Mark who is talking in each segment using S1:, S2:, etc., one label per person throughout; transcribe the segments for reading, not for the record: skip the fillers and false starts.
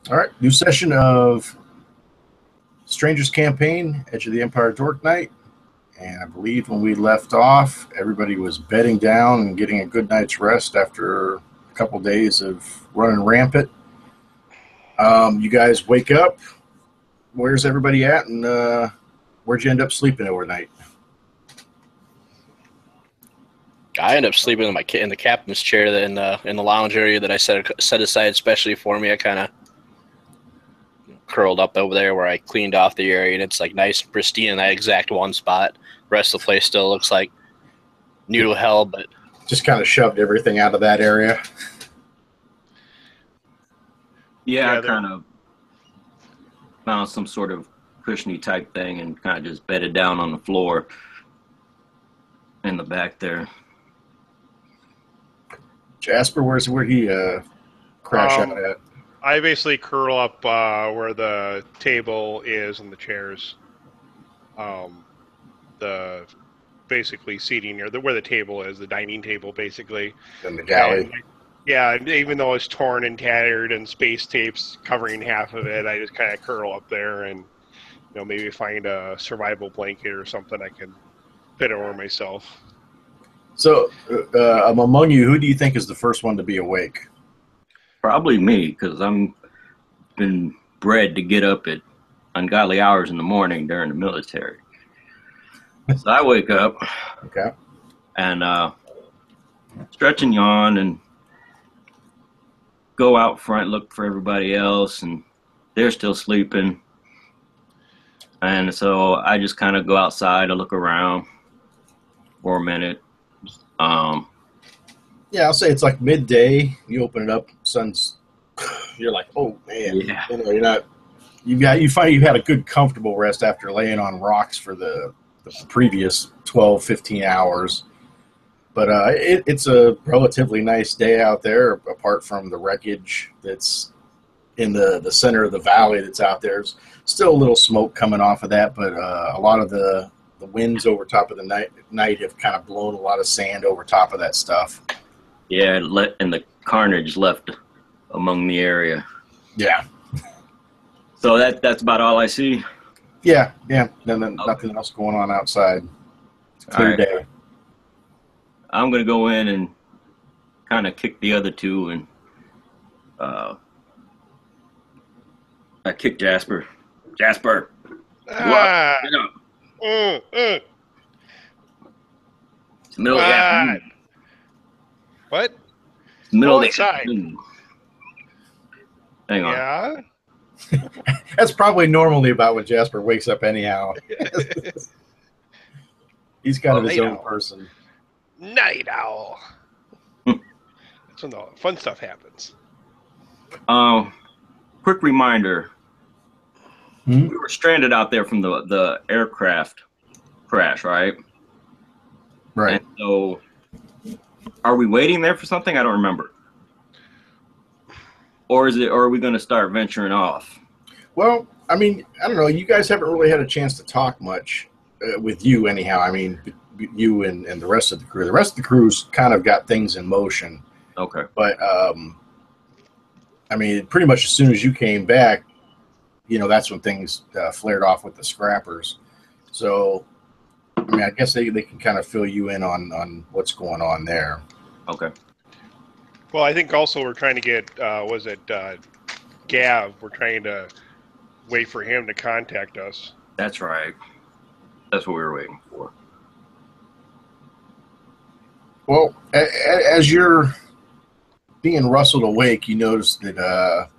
S1: All right, new session of Strangers Campaign, Edge of the Empire Dork Night. And I believe when we left off, everybody was bedding down and getting a good night's rest after a couple days of running rampant. You guys wake up. Where's everybody at, and where'd you end up sleeping overnight?
S2: I ended up sleeping in the captain's chair in the lounge area that I set aside especially for me. I kind of curled up over there where I cleaned off the area, and it's like nice and pristine in that exact one spot. The rest of the place still looks like new to hell, but
S1: just kind of shoved everything out of that area.
S3: Yeah, I kind of found some sort of cushiony type thing and kind of just bedded down on the floor in the back there.
S1: Jasper, where he crash out at?
S4: I basically curl up where the table is and the chairs. The basically seating near where the table is, the dining table, basically.
S1: In the galley.
S4: And, yeah, even though it's torn and tattered and space tapes covering half of it, I just kind of curl up there and maybe find a survival blanket or something I can fit over myself.
S1: So, among you, who do you think is the first one to be awake?
S3: Probably me, because I'm been bred to get up at ungodly hours in the morning during the military. So I wake up,
S1: okay,
S3: and stretch and yawn, and go out front, look for everybody else, and they're still sleeping. And so I just kind of go outside to look around for a minute.
S1: Yeah, I'll say it's like midday. You open it up, sun's. You're like, oh man,
S3: yeah.
S1: You're not. You find you've had a good, comfortable rest after laying on rocks for the previous 12, 15 hours. But it's a relatively nice day out there, apart from the wreckage that's in the center of the valley that's out there. There's still a little smoke coming off of that, but a lot of the winds over top of the night have kind of blown a lot of sand over top of that stuff.
S3: Yeah, and the carnage left among the area.
S1: Yeah.
S3: So that's about all I see?
S1: Yeah. Nothing else going on outside. It's a clear day.
S3: I'm going to go in and kind of kick the other two, and I kick Jasper. Jasper! Get up! It's the middle of the afternoon.
S4: What?
S3: It's the middle of the afternoon. Hang on.
S4: Yeah?
S1: That's probably normally about when Jasper wakes up anyhow. He's kind of his own person.
S4: Night owl. That's when the fun stuff happens.
S3: Quick reminder. We were stranded out there from the aircraft crash, right?
S1: Right.
S3: And so, are we waiting there for something? I don't remember. Or are we going to start venturing off?
S1: Well, I mean, I don't know. You guys haven't really had a chance to talk much with you, anyhow. I mean, you and the rest of the crew. The rest of the crew's kind of got things in motion.
S3: Okay.
S1: But, I mean, pretty much as soon as you came back, that's when things flared off with the scrappers. So, I mean, I guess they can kind of fill you in on what's going on there.
S3: Okay.
S4: Well, I think also we're trying to get, Gav? We're trying to wait for him to contact us.
S3: That's right. That's what we were waiting for.
S1: Well, as you're being rustled awake, you notice that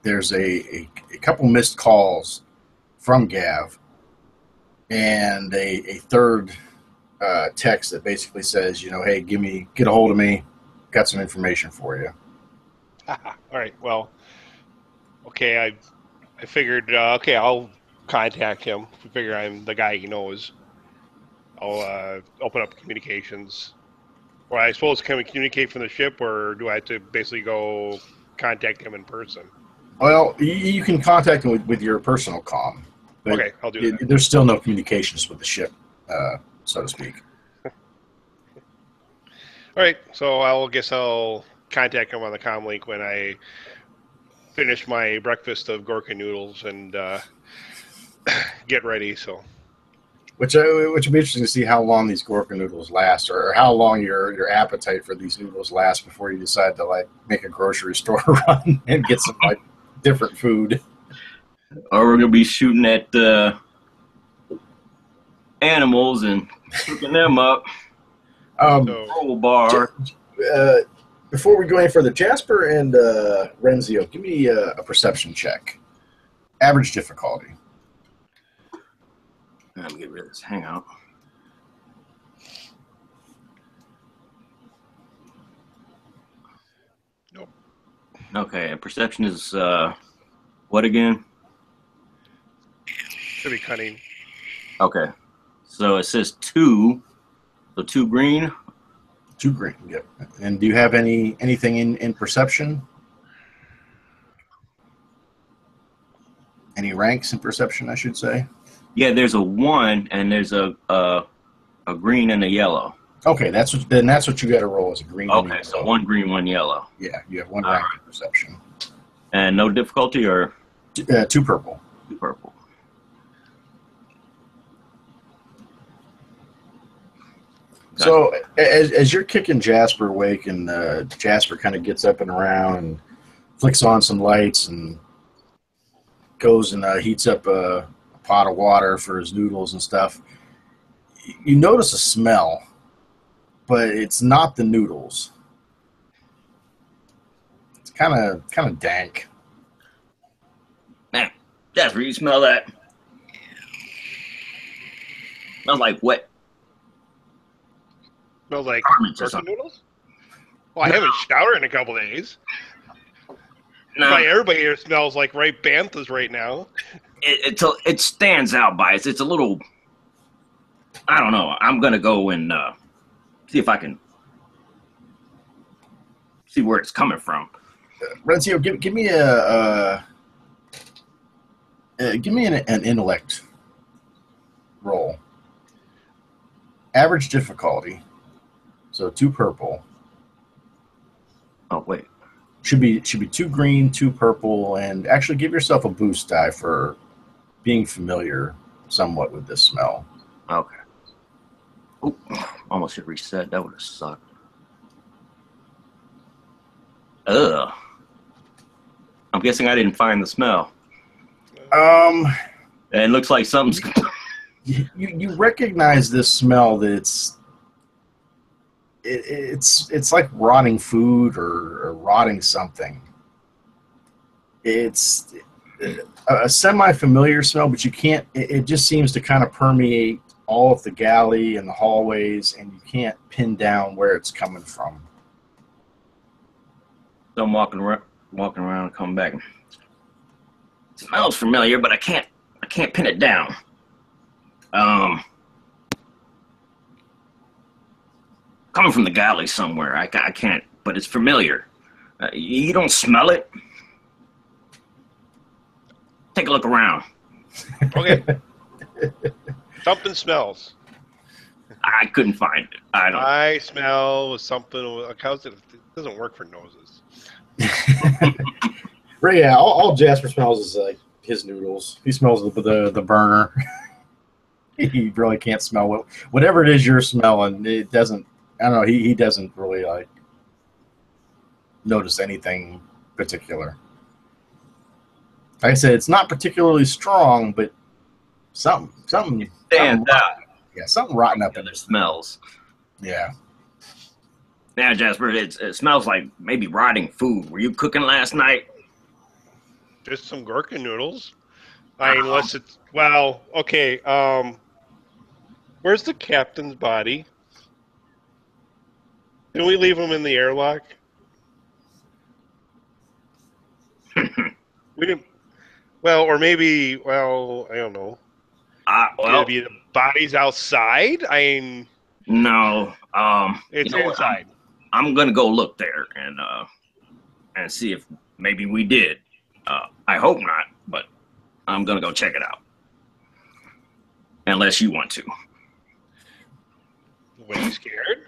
S1: there's a couple missed calls from Gav and a third text that basically says, hey, get a hold of me. Got some information for you.
S4: All right. Well, okay. I figured, okay, I'll contact him. I figure I'm the guy he knows. I'll open up communications. Or I suppose, can we communicate from the ship, or do I have to basically go contact him in person?
S1: Well, you can contact him with your personal comm.
S4: Okay, I'll do that.
S1: There's still no communications with the ship, so to speak.
S4: All right, so I guess I'll contact him on the comm link when I finish my breakfast of Gorka noodles and get ready. So,
S1: Which would be interesting to see how long these Gorka noodles last, or how long your appetite for these noodles lasts before you decide to like make a grocery store run and get some like different food.
S3: Or we're gonna be shooting at animals and cooking them up. Roll bar.
S1: Before we go any further, Jasper and Renzio, give me a perception check. Average difficulty.
S3: Let me get rid of this hangout.
S4: Nope.
S3: Okay, and perception is what again?
S4: Should be cunning.
S3: Okay, so it says 2, so 2 green.
S1: 2 green. Yep. And do you have anything in perception? Any ranks in perception, I should say.
S3: Yeah, there's a 1 and there's a green and a yellow.
S1: Okay, that's what you got to roll as a green.
S3: Okay, so 1 green, 1 yellow.
S1: Yeah, you have 1 rank in perception.
S3: And no difficulty, or
S1: 2 purple.
S3: 2 purple.
S1: So as you're kicking Jasper awake, and Jasper kind of gets up and around and flicks on some lights and goes and heats up a pot of water for his noodles and stuff, you notice a smell, but it's not the noodles. It's kind of dank.
S3: Man, Jasper, you smell that? Smells like wet.
S4: Smells like
S3: Garments or
S4: Gorka
S3: something.
S4: noodles? Well, I haven't showered in a couple days.
S3: No,
S4: Probably everybody here smells like ripe banthas right now.
S3: it stands out by it. It's a little. I don't know. I'm gonna go and see if I can see where it's coming from.
S1: Renzio, give me an intellect roll. Average difficulty. So 2 purple.
S3: Oh wait.
S1: Should be 2 green, 2 purple, and actually give yourself a boost die for being familiar somewhat with this smell.
S3: Okay. Oop, almost hit reset. That would have sucked. Ugh. I'm guessing I didn't find the smell. And it looks like something's.
S1: You recognize this smell that it's like rotting food or rotting something. It's a semi-familiar smell, but you can't. It just seems to kind of permeate all of the galley and the hallways, and you can't pin down where it's coming from.
S3: So I'm walking around, and coming back. It smells familiar, but I can't pin it down. Coming from the galley somewhere. I can't, but it's familiar. You don't smell it? Take a look around.
S4: Okay. Something smells.
S3: I couldn't find it.
S4: I smell something. It doesn't work for noses.
S1: Right, yeah, all Jasper smells is like his noodles. He smells the burner. He really can't smell whatever it is you're smelling. It doesn't. I don't know. He doesn't really like notice anything particular. Like I said, it's not particularly strong, but something
S3: Stands out.
S1: Yeah, something rotten up in
S3: Other
S1: there.
S3: smells.
S1: Yeah.
S3: Yeah, Jasper, it smells like maybe rotting food. Were you cooking last night?
S4: Just some Gorka noodles. I mean, unless it's okay. Where's the captain's body? Didn't we leave him in the airlock? We didn't. Well, or maybe. Well, I don't know. Maybe the body's outside. I mean,
S3: no.
S4: it's
S3: you know
S4: inside.
S3: I'm gonna go look there and see if maybe we did. I hope not, but I'm gonna go check it out. Unless you want to.
S4: Were you scared?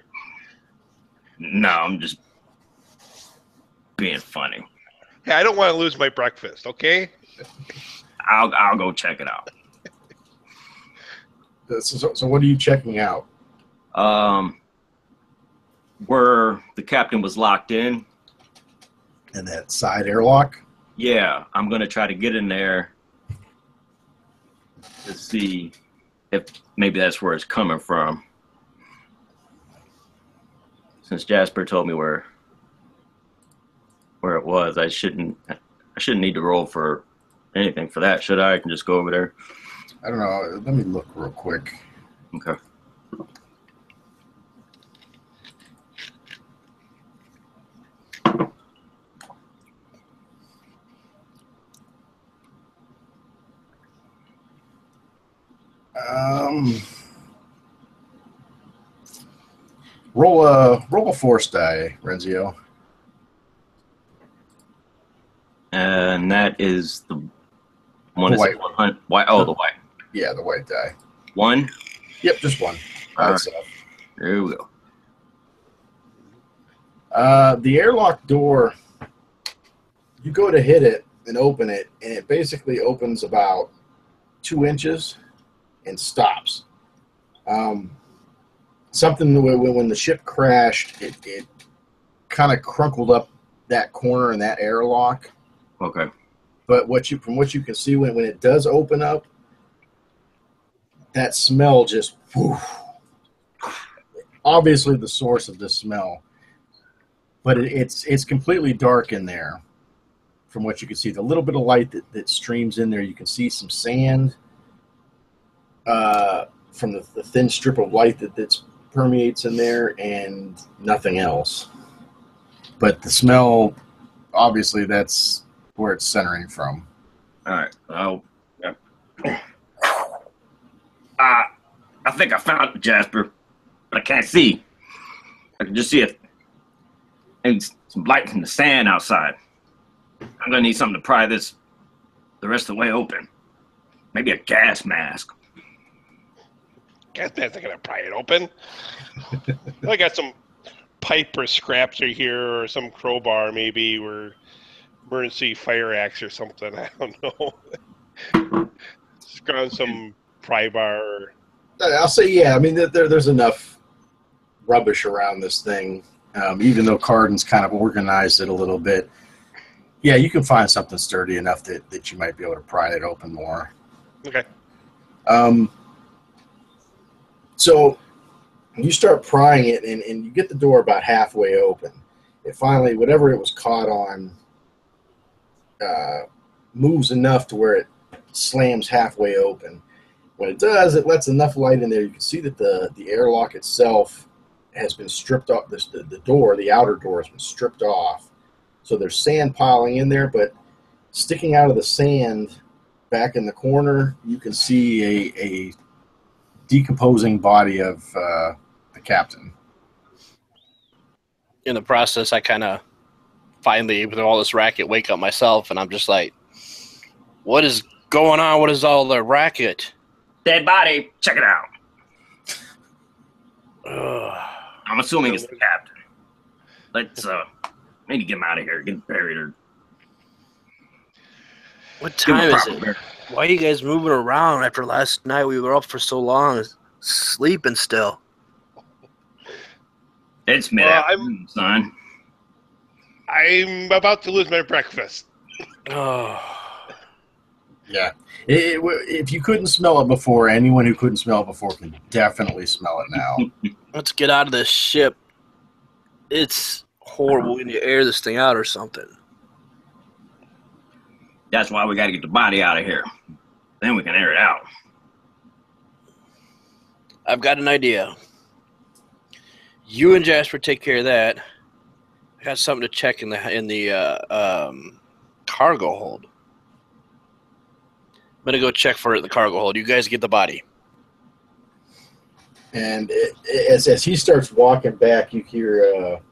S3: No, I'm just being funny.
S4: Hey, I don't want to lose my breakfast, okay?
S3: I'll go check it out.
S1: So what are you checking out?
S3: Where the captain was locked in.
S1: And that side airlock?
S3: Yeah, I'm gonna try to get in there to see if maybe that's where it's coming from. Since Jasper told me where it was, I shouldn't need to roll for anything for that, should I? I can just go over there.
S1: I don't know. Let me look real quick.
S3: Okay.
S1: Roll a force die, Renzio.
S3: And that is the one.
S1: The
S3: Is
S1: white
S3: one. White. Oh, the white.
S1: Yeah, the white die.
S3: One.
S1: Yep, just one.
S3: All right.
S1: Stuff.
S3: There we go.
S1: The airlock door, you go to hit it and open it, and it basically opens about 2 inches and stops. Something when the ship crashed, it kind of crunkled up that corner in that airlock.
S3: Okay.
S1: But from what you can see, when it does open up, that smell just obviously the source of the smell. But it's completely dark in there from what you can see. The little bit of light that streams in there, you can see some sand from the thin strip of light that permeates in there, and nothing else. But the smell, obviously, that's where it's centering from.
S3: All right. I think I found it, Jasper, but I can't see. I can just see it. And some light from the sand outside. I'm gonna need something to pry this the rest of the way open. Maybe a gas mask.
S4: Gas mask not gonna pry it open. I got some pipe or scraps right here, or some crowbar maybe, or emergency fire axe or something. I don't know. Just grab some pry bar.
S1: I'll say, yeah. I mean, there's enough rubbish around this thing, even though Carden's kind of organized it a little bit. Yeah, you can find something sturdy enough that you might be able to pry it open more.
S4: Okay.
S1: So you start prying it, and you get the door about halfway open. It finally, whatever it was caught on, moves enough to where it slams halfway open. When it does, it lets enough light in there. You can see that the airlock itself has been stripped off. The door, the outer door, has been stripped off. So there's sand piling in there, but sticking out of the sand back in the corner, you can see a decomposing body of the captain.
S2: In the process, I kind of finally, with all this racket, wake up myself, and I'm just like, what is going on? What is all the racket?
S3: Dead body. Check it out.
S2: Ugh.
S3: I'm assuming it's the captain. Let's maybe get him out of here. Get buried or.
S2: What time is it? Why are you guys moving around after last night? We were up for so long, sleeping still.
S3: It's mid-afternoon, son.
S4: I'm about to lose my breakfast.
S2: Oh.
S1: Yeah. If you couldn't smell it before, anyone who couldn't smell it before can definitely smell it now.
S2: Let's get out of this ship. It's horrible when you air this thing out or something.
S3: That's why we got to get the body out of here. Then we can air it out.
S2: I've got an idea. You and Jasper take care of that. I got something to check in the cargo hold. I'm gonna go check for it in the cargo hold. You guys get the body.
S1: And as he starts walking back, you hear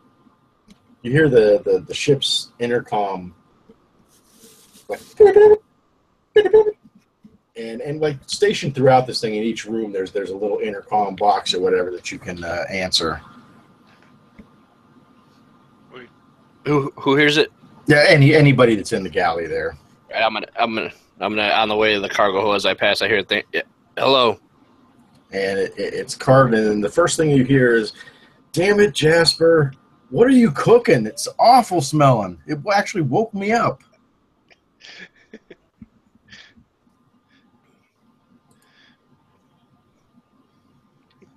S1: the ship's intercom, like, and like stationed throughout this thing in each room. There's a little intercom box or whatever that you can answer.
S2: Who hears it?
S1: Yeah, anybody that's in the galley there.
S2: Right, I'm gonna on the way to the cargo hold as I pass. I hear yeah, hello.
S1: And it's Carden, and the first thing you hear is, "Damn it, Jasper! What are you cooking? It's awful smelling. It actually woke me up."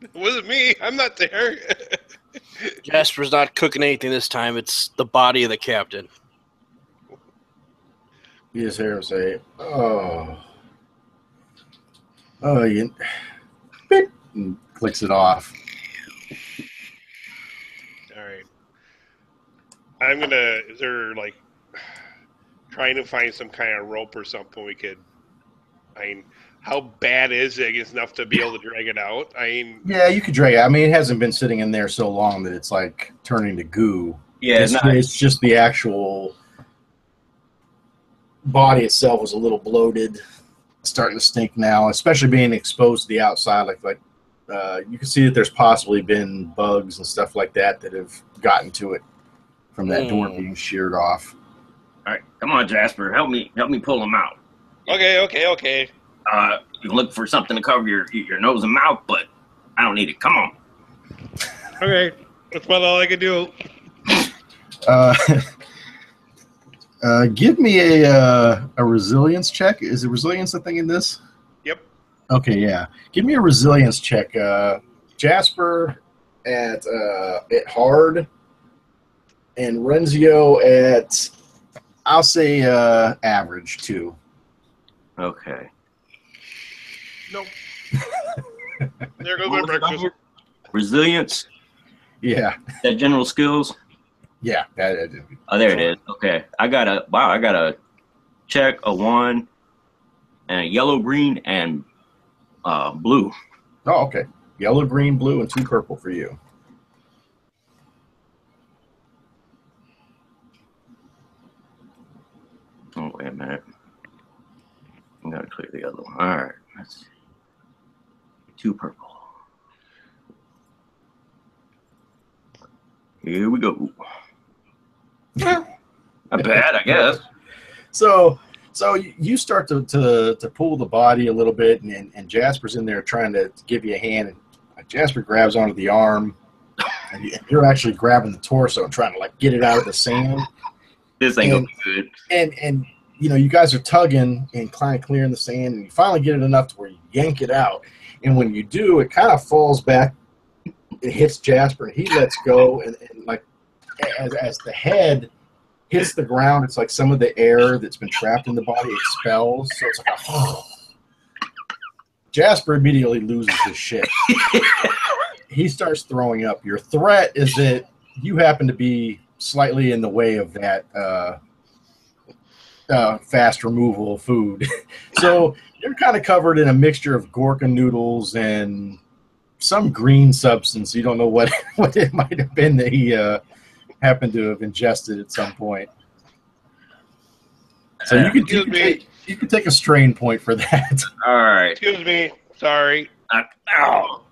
S4: It wasn't me. I'm not there.
S2: Jasper's not cooking anything this time. It's the body of the captain.
S1: You just hear him say, "Oh, you," beep, and clicks it off.
S4: All right. I'm gonna. Is there like trying to find some kind of rope or something we could? I mean, how bad is it? It's enough to be able to drag it out. I mean,
S1: Yeah, you could drag it. I mean, it hasn't been sitting in there so long that it's like turning to goo.
S3: Yeah,
S1: it's just the actual body itself was a little bloated, starting to stink now, especially being exposed to the outside. Like you can see that there's possibly been bugs and stuff like that have gotten to it from that door being sheared off.
S3: All right, come on, Jasper, help me pull him out.
S4: okay.
S3: You can look for something to cover your nose and mouth, but I don't need it. Come on.
S4: Okay, that's about all I can do.
S1: Give me a resilience check. Is it resilience a thing in this?
S4: Yep.
S1: Okay, yeah. Give me a resilience check. Jasper at hard, and Renzio at, I'll say, average too.
S3: Okay.
S4: Nope. There goes my breakfast.
S3: Resilience.
S1: Yeah.
S3: That general skills.
S1: Yeah.
S3: Oh, there it is. Okay. I got a check, a 1, and a yellow, green, and blue.
S1: Oh, okay. Yellow, green, blue, and 2 purple for you.
S3: Oh, wait a minute. I'm going to clear the other one. All right. Let's see. 2 purple. Here we go. Not bad, I guess.
S1: So you start to pull the body a little bit, and Jasper's in there trying to give you a hand. And Jasper grabs onto the arm, and you're actually grabbing the torso and trying to like get it out of the sand.
S3: This ain't gonna be good.
S1: And you know, you guys are tugging and kind of clearing the sand, and you finally get it enough to where you yank it out. And when you do, it kind of falls back. It hits Jasper, and he lets go. And like as the head hits the ground, it's like some of the air that's been trapped in the body expels. So it's like Jasper immediately loses his shit. He starts throwing up. Your threat is that you happen to be slightly in the way of that fast removal of food. So you're kind of covered in a mixture of Gorka noodles and some green substance. You don't know what it might have been that he happened to have ingested at some point. So you could take a strain point for that.
S3: All right.
S4: Excuse me. Sorry.
S3: Ow,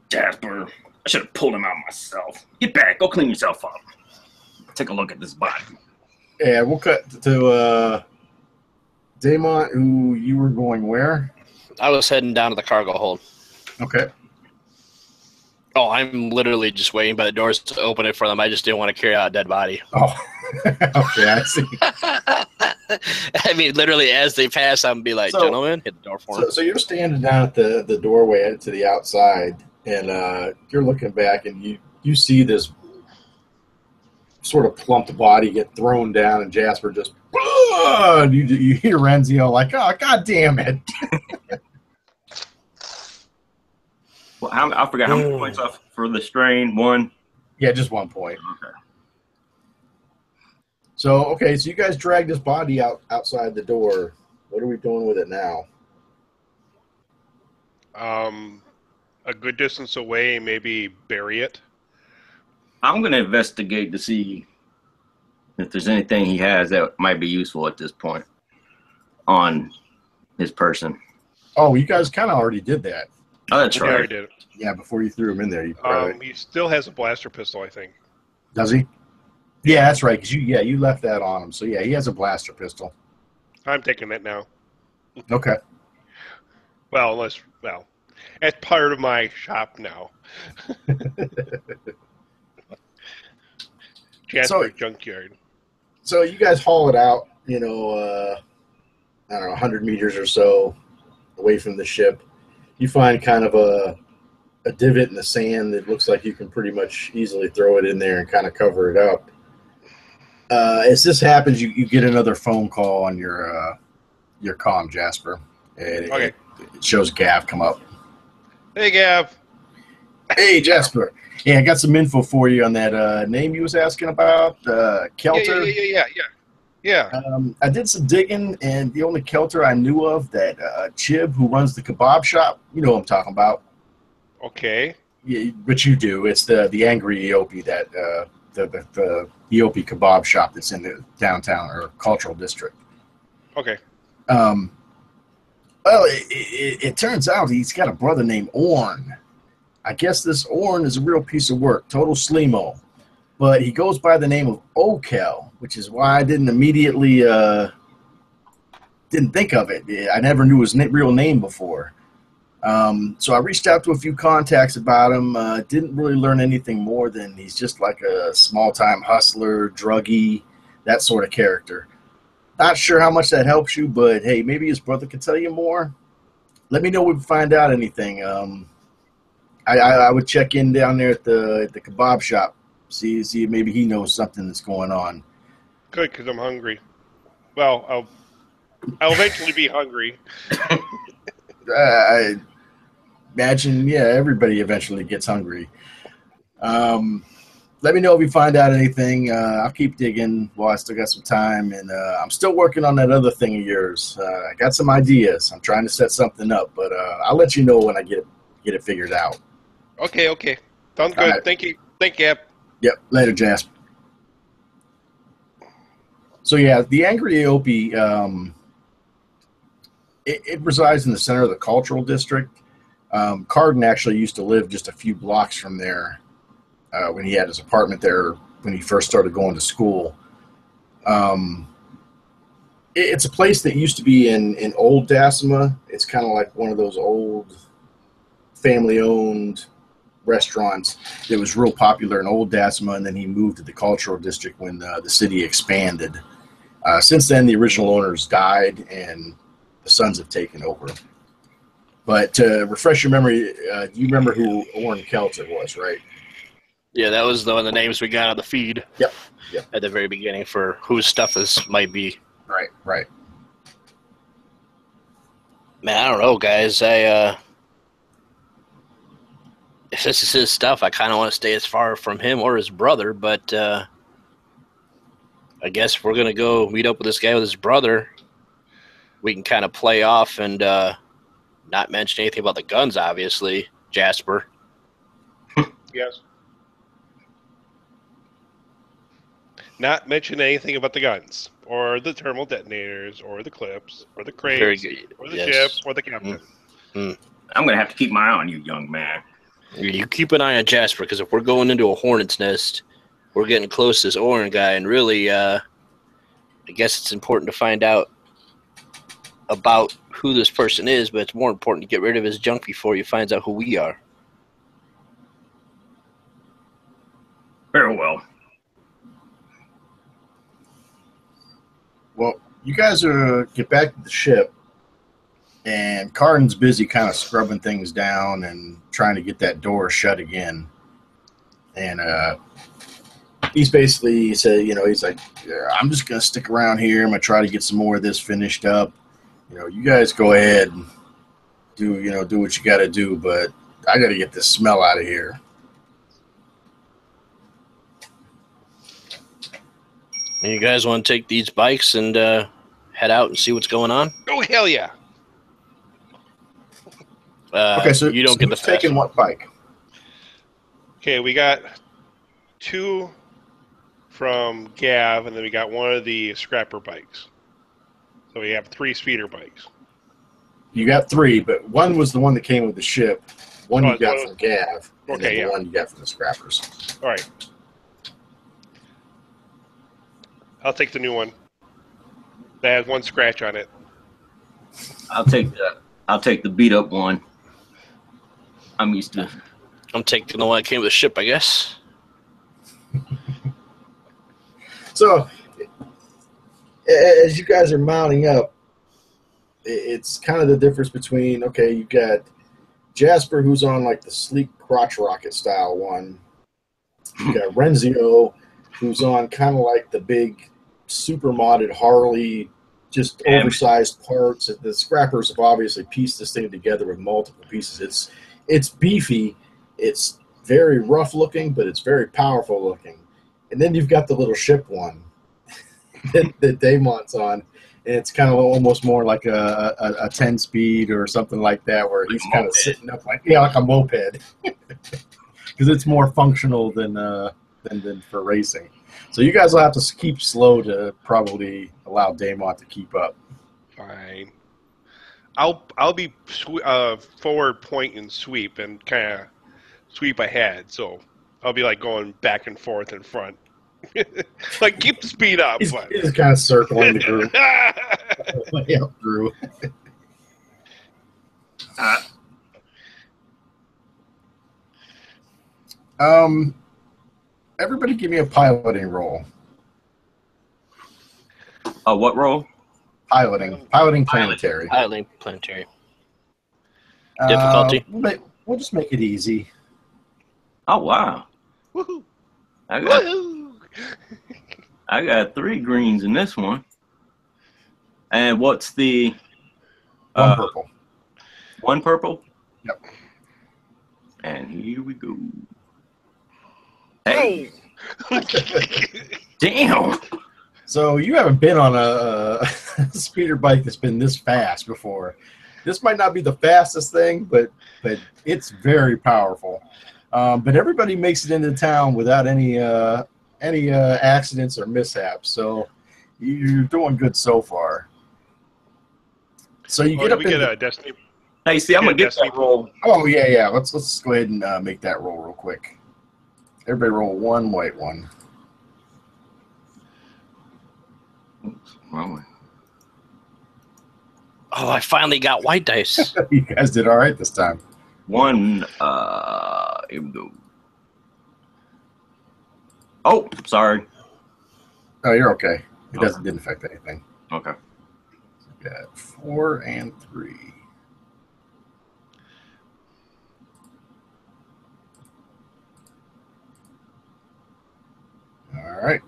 S3: Jasper. I should have pulled him out myself. Get back. Go clean yourself up. Take a look at this body.
S1: Yeah, we'll cut to Damon, who you were going where?
S2: I was heading down to the cargo hold.
S1: Okay.
S2: Oh, I'm literally just waiting by the doors to open it for them. I just didn't want to carry out a dead body.
S1: Oh, okay, I see.
S2: I mean, literally, as they pass, I'm be like, gentlemen, hit the door for them.
S1: So you're standing down at the doorway to the outside, and you're looking back, and you see this sort of plumped body get thrown down, and Jasper just, and you hear Renzio like, oh, God damn it.
S3: Well, I forgot how many points off for the strain. 1.
S1: Yeah, just 1 point.
S3: Okay.
S1: So you guys drag this body outside the door. What are we doing with it now?
S4: A good distance away, maybe bury it.
S3: I'm going to investigate to see if there's anything he has that might be useful at this point on his person.
S1: Oh, you guys kind of already did that.
S3: Oh, that's
S4: We already
S3: right.
S4: did it.
S1: Yeah, before you threw him in there.
S4: He still has a blaster pistol, I think.
S1: Does he? Yeah, that's right. 'Cause you left that on him. So yeah, he has a blaster pistol.
S4: I'm taking it now.
S1: Okay.
S4: Well, it's part of my shop now. Jasper Junkyard.
S1: So you guys haul it out, I don't know, 100 meters or so away from the ship. You find kind of a divot in the sand that looks like you can pretty much easily throw it in there and kind of cover it up. As this happens, you get another phone call on your comm, Jasper. And
S4: Okay.
S1: it shows Gav come up.
S4: Hey, Gav.
S1: Hey, Jasper. Yeah, I got some info for you on that name you was asking about, Kelter.
S4: Yeah.
S1: I did some digging, and the only Kelter I knew of, that Chib, who runs the kebab shop, you know what I'm talking about.
S4: Okay.
S1: Yeah, but you do. It's the Angry Eope, that the Eope kebab shop that's in the downtown or cultural district.
S4: Okay.
S1: Well, it turns out he's got a brother named Orn. I guess this Orn is a real piece of work, total sleemo. But he goes by the name of Okel, which is why I didn't immediately didn't think of it. I never knew his real name before. So I reached out to a few contacts about him. Didn't really learn anything more than he's just like a small-time hustler, druggie, that sort of character. Not sure how much that helps you, but hey, maybe his brother can tell you more. Let me know if we find out anything. I would check in down there at the kebab shop, see if maybe he knows something that's going on.
S4: Good, because I'm hungry. Well, I'll eventually be hungry.
S1: I imagine, yeah, everybody eventually gets hungry. Let me know if you find out anything. I'll keep digging while I still got some time, and I'm still working on that other thing of yours. I got some ideas. I'm trying to set something up, but I'll let you know when I get it figured out.
S4: Okay. Sounds good.
S1: Right.
S4: Thank you. Thank you.
S1: Yep. Later, Jasper. So yeah, the Angry Eope, it resides in the center of the cultural district. Carden actually used to live just a few blocks from there when he had his apartment there when he first started going to school. It's a place that used to be in Old Dasima. It's kind of like one of those old family-owned restaurants that was real popular in Old Dasima, and then he moved to the cultural district when the city expanded. Since then, the original owners died, and the sons have taken over. But to refresh your memory, you remember who Orrin Kelter was, right?
S2: Yeah, that was one of the names we got on the feed.
S1: Yep.
S2: At the very beginning for whose stuff this might be.
S1: Right.
S2: Man, I don't know, guys. If this is his stuff, I kind of want to stay as far from him or his brother, but I guess if we're going to go meet up with this guy with his brother, we can kind of play off and not mention anything about the guns, obviously, Jasper.
S4: Yes. Not mention anything about the guns, or the thermal detonators, or the clips, or the crates, or the ship, or the captain.
S3: I'm going to have to keep my eye on you, young man.
S2: You keep an eye on Jasper, because if we're going into a hornet's nest, we're getting close to this Orin guy, and really, I guess it's important to find out about who this person is, but it's more important to get rid of his junk before he finds out who we are.
S3: Very well.
S1: Well, you guys get back to the ship, and Carden's busy kind of scrubbing things down and trying to get that door shut again. And he's basically said, he's like, I'm just going to stick around here. I'm going to try to get some more of this finished up. You guys go ahead and do what you got to do, but I got to get this smell out of here.
S2: You guys want to take these bikes and head out and see what's going on?
S4: Oh, hell yeah.
S1: Okay, so
S2: you don't get the
S1: taking what bike?
S4: Okay, we got 2 from Gav, and then we got one of the scrapper bikes. So we have 3 speeder bikes.
S1: You got 3, but one was the one that came with the ship. One you got from Gav, and then the one you got from the scrappers.
S4: All right. I'll take the new one. That has one scratch on it.
S3: I'll take the beat up one. I'm used to.
S2: I'm taking the one that came with the ship, I guess.
S1: So, as you guys are mounting up, it's kind of the difference between, okay, you got Jasper, who's on like the sleek crotch rocket style one. You got Renzio, who's on kind of like the big super modded Harley, just oversized parts. The scrappers have obviously pieced this thing together with multiple pieces. It's beefy. It's very rough looking, but it's very powerful looking. And then you've got the little ship one that Damon's on. And it's kind of almost more like a 10-speed or something like that, where he's kind of sitting up like a moped, because it's more functional than for racing. So you guys will have to keep slow to probably allow Damon to keep up.
S4: Fine. I'll be forward point and sweep and kind of sweep ahead. So I'll be like going back and forth in front. Like keep the speed up.
S1: He's kind of circling the group. Way up through. Everybody give me a piloting roll.
S3: What roll?
S1: Piloting planetary.
S2: Piloting planetary. Difficulty?
S1: We'll just make it easy.
S3: Oh, wow.
S4: Woohoo!
S3: I got 3 greens in this one. And what's the...
S1: One purple.
S3: 1 purple?
S1: Yep.
S3: And here we go. Hey! Damn!
S1: So you haven't been on a speeder bike that's been this fast before. This might not be the fastest thing, but it's very powerful. But everybody makes it into town without any accidents or mishaps. So you're doing good so far. So you get up
S4: get a destiny.
S3: Hey, see, I'm gonna get that roll.
S1: Oh yeah. Let's go ahead and make that roll real quick. Everybody roll 1 white one.
S3: Oops, wrong way.
S2: Oh, I finally got white dice.
S1: You guys did all right this time.
S3: 1. Here we go. Oh, sorry.
S1: Oh, you're okay. It didn't affect anything.
S3: Okay.
S1: We got 4 and 3. All right.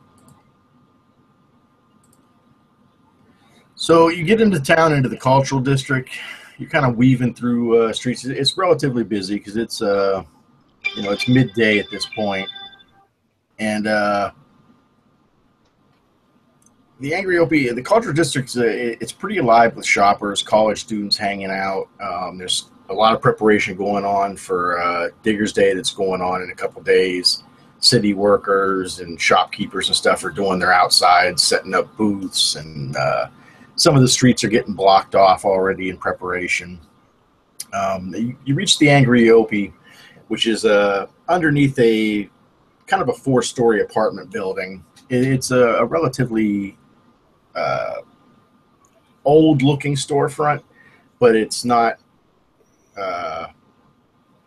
S1: So you get into town, into the cultural district. You're kind of weaving through streets. It's relatively busy because it's it's midday at this point, and the Angry Opie, the cultural district, it's pretty alive with shoppers, college students hanging out. There's a lot of preparation going on for Diggers Day that's going on in a couple days. City workers and shopkeepers and stuff are doing their outside, setting up booths, and some of the streets are getting blocked off already in preparation. You reach the Angry Opie, which is underneath a kind of a 4-story apartment building. It's a relatively old-looking storefront, but it's not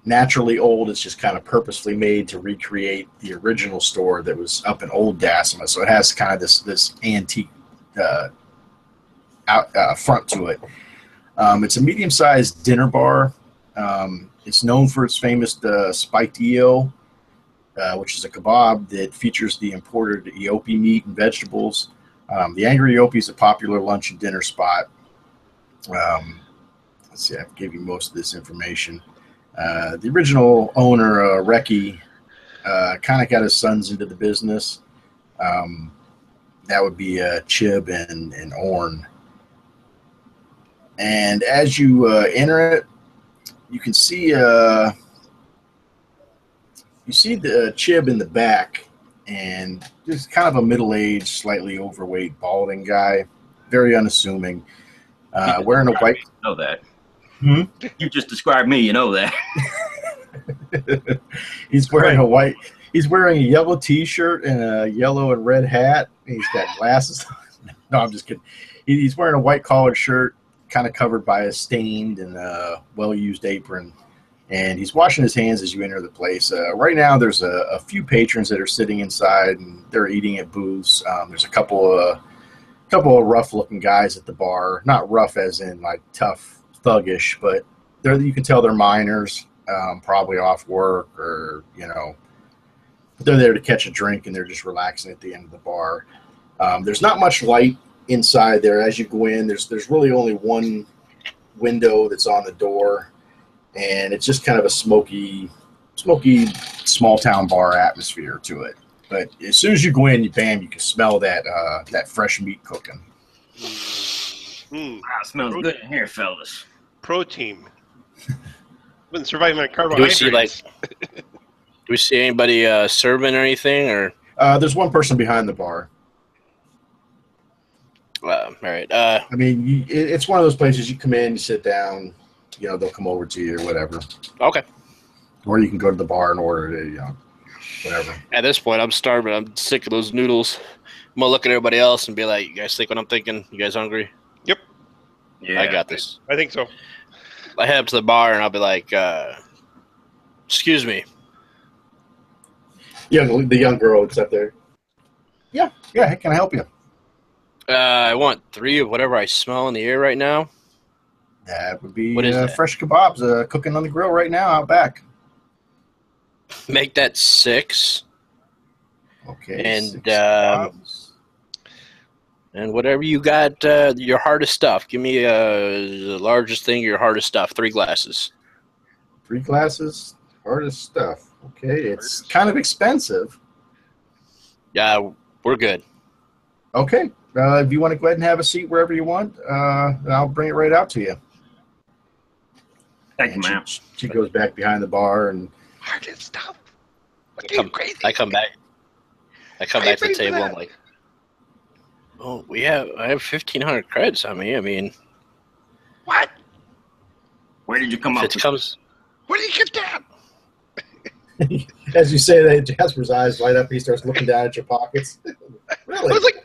S1: naturally old. It's just kind of purposely made to recreate the original store that was up in Old Dasima. So it has kind of this antique front to it. It's a medium-sized dinner bar. It's known for its famous spiked EO, which is a kebab that features the imported Eope meat and vegetables. The Angry Eope is a popular lunch and dinner spot. Let's see, I gave you most of this information. The original owner, Reki, kind of got his sons into the business. That would be Chib and Orn. And as you enter it, you can see the Chib in the back, and just kind of a middle-aged, slightly overweight, balding guy, very unassuming, wearing a white.
S3: You know that.
S1: Hmm?
S3: You just described me. You know that.
S1: He's wearing a white He's wearing a yellow T-shirt and a yellow and red hat. And he's got glasses. No, I'm just kidding. He's wearing a white collared shirt, kind of covered by a stained and well-used apron. And he's washing his hands as you enter the place. Right now, there's a few patrons that are sitting inside, and they're eating at booths. There's a couple of rough-looking guys at the bar. Not rough as in like tough, thuggish, but you can tell they're miners, probably off work or they're there to catch a drink and they're just relaxing at the end of the bar. There's not much light inside there as you go in. There's really only one window that's on the door. And it's just kind of a smoky small town bar atmosphere to it. But as soon as you go in, you can smell that fresh meat cooking.
S3: Wow, smells good in here, fellas.
S4: Protein. Been surviving on carbohydrates.
S2: Do we see anybody serving or anything? Or
S1: there's one person behind the bar.
S2: all right.
S1: I mean, it's one of those places you come in, you sit down. They'll come over to you or whatever.
S2: Okay.
S1: Or you can go to the bar and order it, whatever.
S2: At this point, I'm starving. I'm sick of those noodles. I'm going to look at everybody else and be like, you guys think what I'm thinking? You guys hungry?
S4: Yep.
S3: Yeah,
S2: I got this.
S4: I think so.
S2: I head up to the bar and I'll be like, excuse me.
S1: The young girl that's up there. Yeah, can I help you?
S2: I want 3 of whatever I smell in the air right now.
S1: That would be
S2: What is that?
S1: fresh kebabs cooking on the grill right now out back.
S2: Make that 6.
S1: Okay.
S2: And
S1: 6 kebabs.
S2: and whatever you got, your hardest stuff. Give me the largest thing, your hardest stuff. 3 glasses.
S1: 3 glasses, hardest stuff. Okay, it's kind of expensive.
S2: Yeah, we're good.
S1: Okay, if you want to go ahead and have a seat wherever you want, I'll bring it right out to you.
S3: Thank you, ma'am.
S1: She goes back behind the bar and
S4: Hardest stuff.
S2: I come back to the table. I'm like, oh, I have 1,500 credits on me. I mean,
S4: What?
S3: Where did you come up
S2: if it
S3: with
S2: comes,
S4: Where did you get that?
S1: as you say that, Jasper's eyes light up. He starts looking down at your pockets.
S4: I
S1: Really?
S4: was like,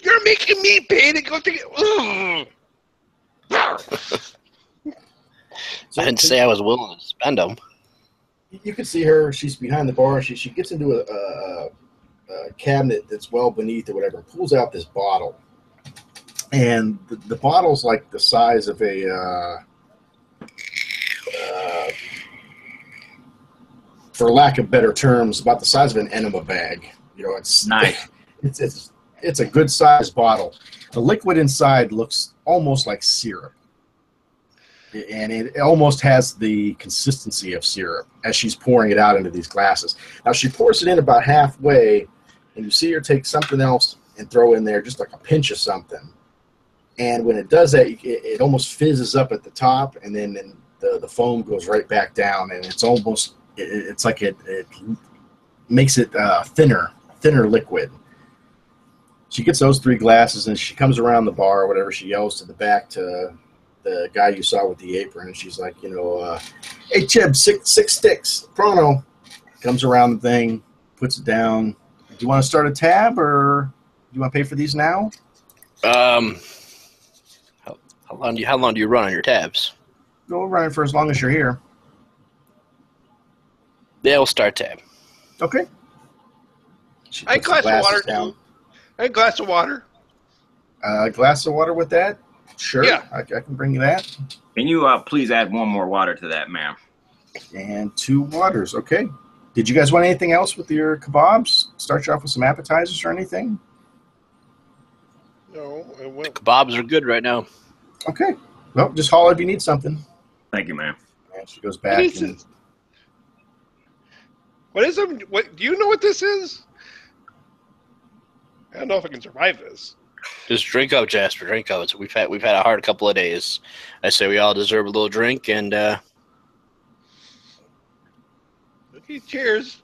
S4: you're making me pay to go to get.
S2: I didn't say I was willing to spend them.
S1: You can see her. She's behind the bar. She gets into a cabinet that's well beneath or whatever, and pulls out this bottle. And the bottle's like the size of a, for lack of better terms, about the size of an enema bag. It's
S3: Nice.
S1: It's a good sized bottle. The liquid inside looks almost like syrup. And it almost has the consistency of syrup as she's pouring it out into these glasses. Now, she pours it in about halfway, and you see her take something else and throw in there just like a pinch of something. And when it does that, it almost fizzes up at the top, and then the foam goes right back down, and it's almost, it's like it makes it thinner liquid. She gets those 3 glasses, and she comes around the bar or whatever. She yells to the back to the guy you saw with the apron, and she's like, hey, Chib, six sticks, Prono. Comes around the thing, puts it down. Do you want to start a tab, or do you want to pay for these now?
S2: How long do you run on your tabs?
S1: Go run it for as long as you're here.
S2: Yeah, we'll start tab.
S1: Okay. She
S4: I
S1: puts
S4: glass
S1: the
S4: of
S1: glasses
S4: water,
S1: down.
S4: too. A glass of water.
S1: A glass of water with that? Sure.
S4: Yeah.
S1: I can bring you that.
S3: Can you please add 1 more water to that, ma'am?
S1: And 2 waters. Okay. Did you guys want anything else with your kebabs? Start you off with some appetizers or anything?
S4: No, it went.
S2: Kebabs are good right now.
S1: Okay. Well, just holler if you need something.
S3: Thank you, ma'am.
S1: And she goes back.
S4: What is it? What is it? What do you know what this is? I don't know if I can survive this.
S2: Just drink up, Jasper. Drink up. We've had a hard couple of days. I say we all deserve a little drink, and
S4: Okay, cheers.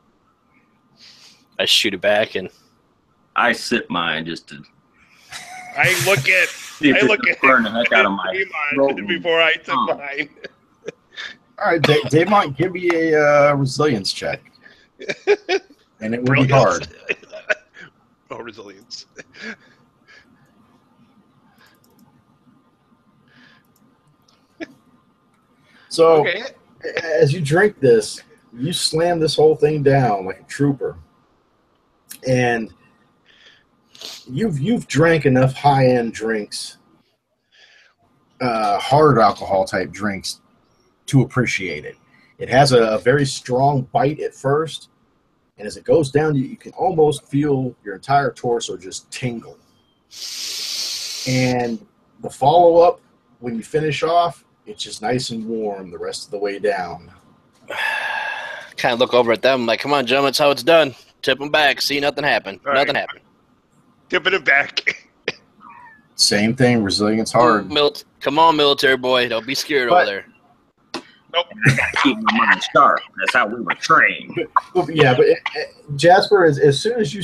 S2: I shoot it back, and
S3: I sip mine just to
S4: I look at
S3: see if
S4: I
S3: it's
S4: look
S3: gonna
S4: at
S3: burn the heck out of my throat.
S4: before I took
S3: Oh.
S4: mine.
S1: All right, Daemont, give me a resilience check. And it will be hard.
S4: Oh, resilience.
S1: So,
S4: Okay.
S1: as you drink this, you slam this whole thing down like a trooper. And you've drank enough high-end drinks, hard alcohol type drinks, to appreciate it. It has a very strong bite at first, and as it goes down, you can almost feel your entire torso just tingle. And the follow-up, when you finish off, it's just nice and warm the rest of the way down.
S2: Kind of look over at them like, come on, gentlemen, that's how it's done. Tip them back. See, nothing happened.
S4: All
S2: Nothing
S4: right.
S2: happened.
S4: Tipping it back.
S1: Same thing, resilience hard.
S2: Come on, military boy. Don't be scared over there.
S4: Nope.
S3: I gotta keep my mind sharp. That's how we were trained.
S1: But Jasper, as soon as you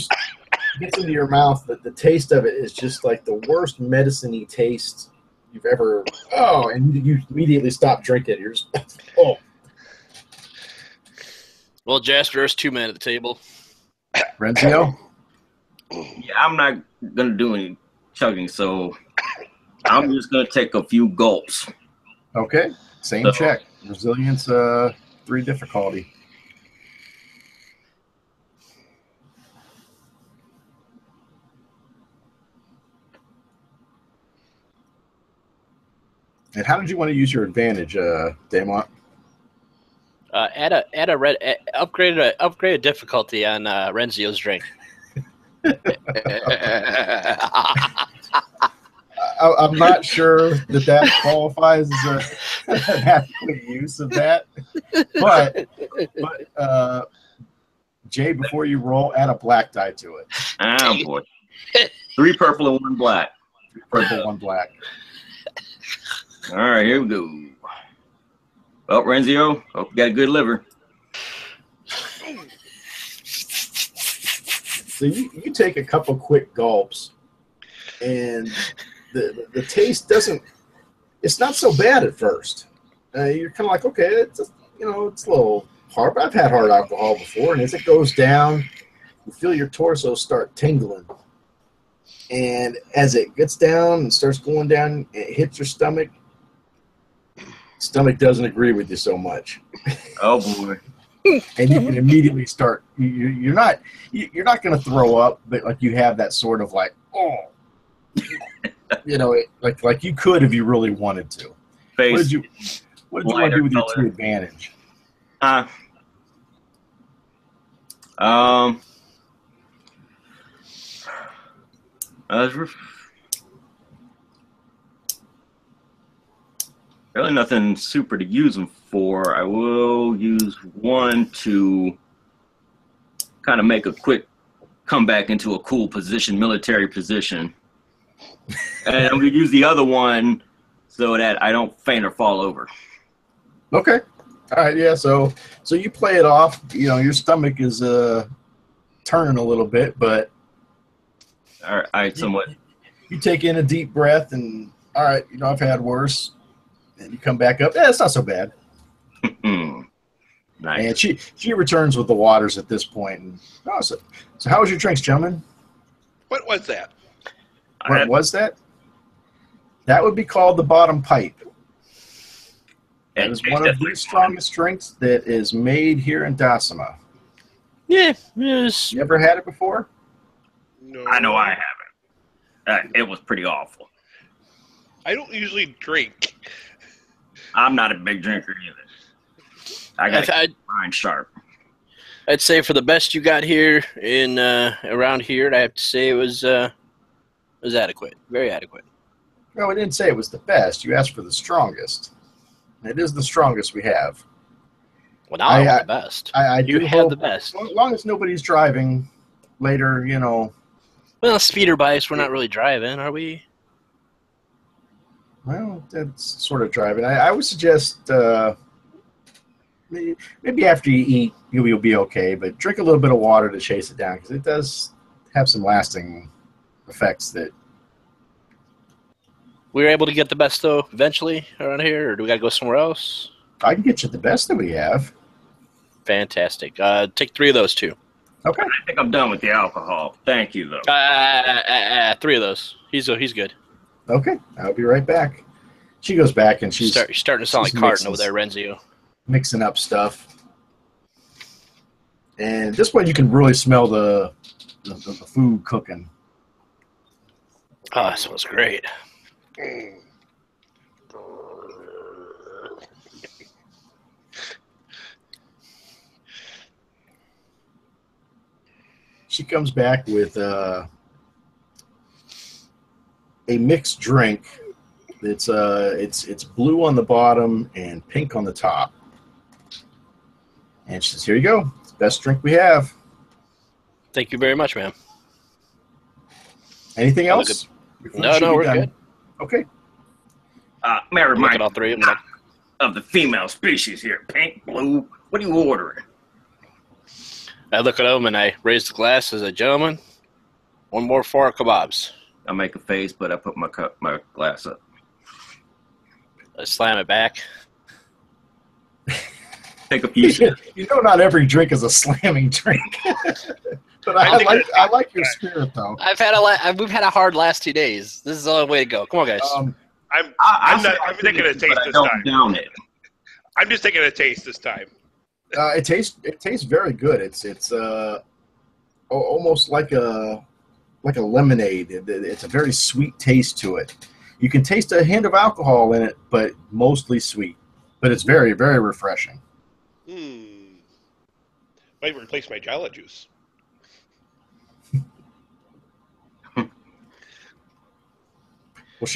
S1: gets into your mouth, the taste of it is just like the worst medicine-y taste you've ever. Oh, and you immediately stop drinking. You're just, oh.
S2: Well, Jasper, there's 2 men at the table.
S1: Renzio?
S3: Yeah, I'm not gonna do any chugging, so I'm just gonna take a few gulps.
S1: Okay, same
S3: So-
S1: check. Resilience 3 difficulty. And how did you want to use your advantage, Daemont?
S2: Upgrade a difficulty on Renzio's drink.
S1: I'm not sure that qualifies as an adequate use of that. But Jay, before you roll, add a black die to it.
S3: Ah, boy. 3 purple and 1 black.
S1: Purple, 1 black.
S3: All right, here we go. Well, Renzio, hope you got a good liver.
S1: So you take a couple quick gulps, and the taste it's not so bad at first. You're kind of like, okay, it's a little hard, but I've had hard alcohol before, and as it goes down, you feel your torso start tingling. And as it gets down and starts going down, it hits your stomach. Stomach doesn't agree with you so much.
S3: Oh, boy.
S1: And you can immediately start. You're not going to throw up, but like you have that sort of like, oh, like you could if you really wanted to.
S3: Face.
S1: What did you want to do with your
S3: color.
S1: 2 advantage?
S3: Really nothing super to use them for. I will use 1 to kind of make a quick comeback into a cool position, military position. And I'm going to use the other one so that I don't faint or fall over.
S1: Okay. All right. Yeah. So you play it off. Your stomach is turning a little bit, but
S3: All right, somewhat.
S1: you take in a deep breath, and all right, I've had worse. And you come back up. Yeah, it's not so bad.
S3: Nice.
S1: And she returns with the waters at this point. And so how was your drinks, gentlemen?
S4: What was that?
S1: What was that? That would be called the bottom pipe. That is one of the strongest drinks that is made here in Dasima.
S2: Yeah, yes.
S1: You ever had it before?
S4: No.
S3: I know I haven't. It was pretty awful.
S4: I don't usually drink.
S3: I'm not a big drinker either. I got to keep my mind sharp.
S2: I'd say for the best you got here in around here, I have to say it was adequate, very adequate.
S1: No, I didn't say it was the best. You asked for the strongest. It is the strongest we have.
S2: Well, now I want the best.
S1: I
S2: you
S1: do
S2: have
S1: hope,
S2: the best.
S1: As long as nobody's driving later,
S2: Well, speeder bikes, we're not really driving, are we?
S1: Well, that's sort of driving. I would suggest maybe after you eat, you'll be okay, but drink a little bit of water to chase it down because it does have some lasting effects that.
S2: We were able to get the best, though, eventually around here, or do we got to go somewhere else?
S1: I can get you the best that we have.
S2: Fantastic. Take 3 of those too.
S1: Okay.
S3: I think I'm done with the alcohol. Thank you, though.
S2: 3 of those. He's good.
S1: Okay. I'll be right back. She goes back and she's
S2: You're starting to sound like Carton over there, Renzo.
S1: Mixing up stuff. And this one you can really smell the food cooking.
S2: Oh, that smells great.
S1: She comes back with a mixed drink. It's blue on the bottom and pink on the top. And she says, "Here you go. It's the best drink we have."
S2: Thank you very much, ma'am.
S1: Anything else?
S2: No, we're good.
S1: Okay.
S3: May I remind
S2: all 3 of them.
S3: of the female species here. Pink, blue. What are you ordering?
S2: I look at them and I raise the glass as a gentleman. 1 more for our kebabs.
S3: I make a face, but I put my glass up.
S2: I slam it back.
S3: Take a few sips.
S1: You know, not every drink is a slamming drink. But I like your spirit, though.
S2: We've had a hard last 2 days. This is the only way to go. Come on, guys.
S4: I'm taking a taste this time.
S3: Down it.
S4: I'm just taking a taste this time.
S1: It tastes very good. It's almost like a lemonade. It's a very sweet taste to it. You can taste a hint of alcohol in it, but mostly sweet. But it's very, very refreshing.
S4: Might replace my Jala juice.
S1: Well,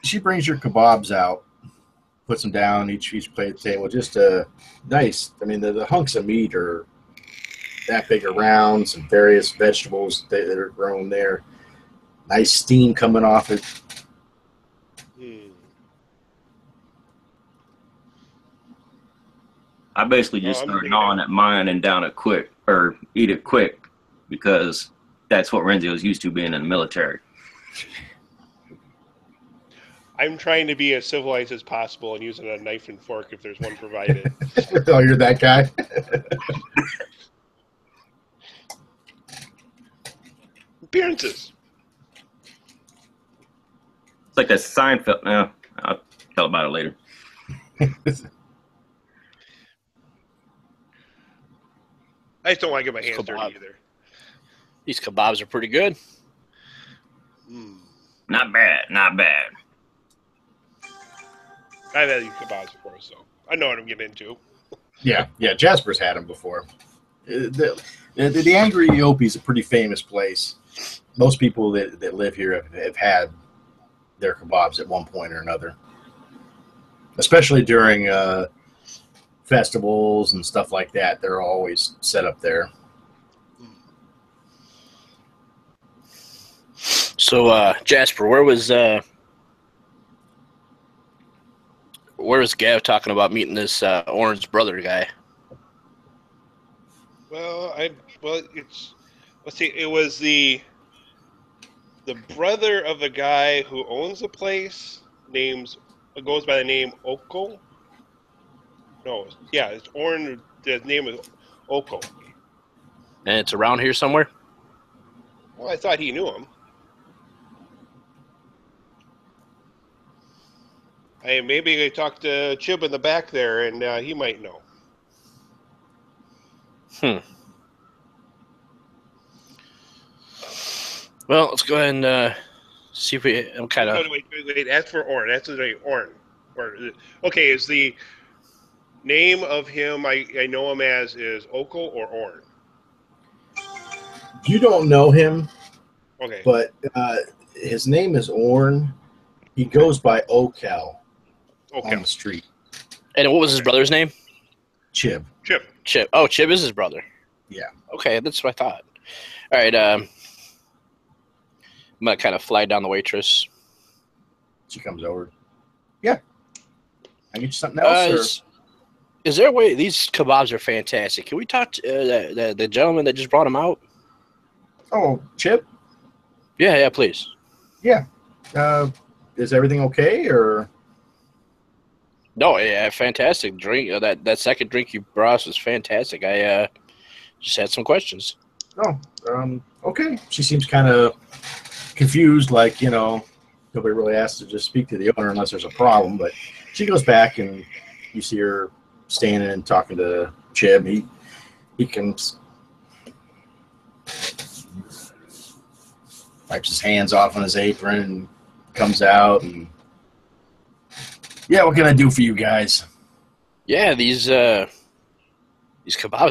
S1: she brings your kebabs out, puts them down each plate at the table. Just nice. I mean, the hunks of meat are that big around, some various vegetables that are grown there. Nice steam coming off it.
S3: I basically just start gnawing at mine and down it quick, or eat it quick, because that's what Renzo is used to being in the military.
S4: I'm trying to be as civilized as possible and using a knife and fork if there's one provided.
S1: Oh, you're that guy?
S4: Appearances.
S3: It's like that Seinfeld. No, I'll tell about it later.
S4: I just don't want to get my hands dirty either.
S2: These kebabs are pretty good.
S3: Not bad.
S4: I've had these kebabs before, so I know what I'm getting into.
S1: Yeah. Jasper's had them before. The Angry Ethiopi is a pretty famous place. Most people that live here have had their kebabs at one point or another, especially during festivals and stuff like that. They're always set up there.
S2: So, Jasper, where was Gav talking about meeting this Orange brother guy?
S4: It was the brother of the guy who owns the place. Goes by the name Oko. No, yeah, it's Orange. The name is Oko.
S2: And it's around here somewhere?
S4: Well, I thought he knew him. Hey, maybe I talked to Chib in the back there, and he might know.
S2: Well, let's go ahead and see if we. I'm kind of.
S4: Wait. That's for Orn. That's the name, Orn. Okay, is the name of him I know him as is Oko or Orn?
S1: You don't know him.
S4: Okay.
S1: But his name is Orn. He goes by Okel on the street.
S2: And what was his brother's name?
S1: Chib.
S2: Chib. Oh, Chib is his brother.
S1: Yeah.
S2: Okay, that's what I thought. All right. I'm going to kind of flag down the waitress.
S1: She comes over. Yeah. I get you something else?
S2: Is there a way? These kebabs are fantastic. Can we talk to the gentleman that just brought them out?
S1: Oh, Chip?
S2: Yeah, please.
S1: Yeah. Is everything okay, or?
S2: No, yeah, fantastic drink. That second drink you brought us was fantastic. I just had some questions.
S1: Oh, okay. She seems kind of confused, like, nobody really asked to just speak to the owner unless there's a problem. But she goes back, and you see her standing and talking to Chib. He comes, wipes his hands off on his apron, and comes out. And yeah, what can I do for you guys?
S2: Yeah, these kebabs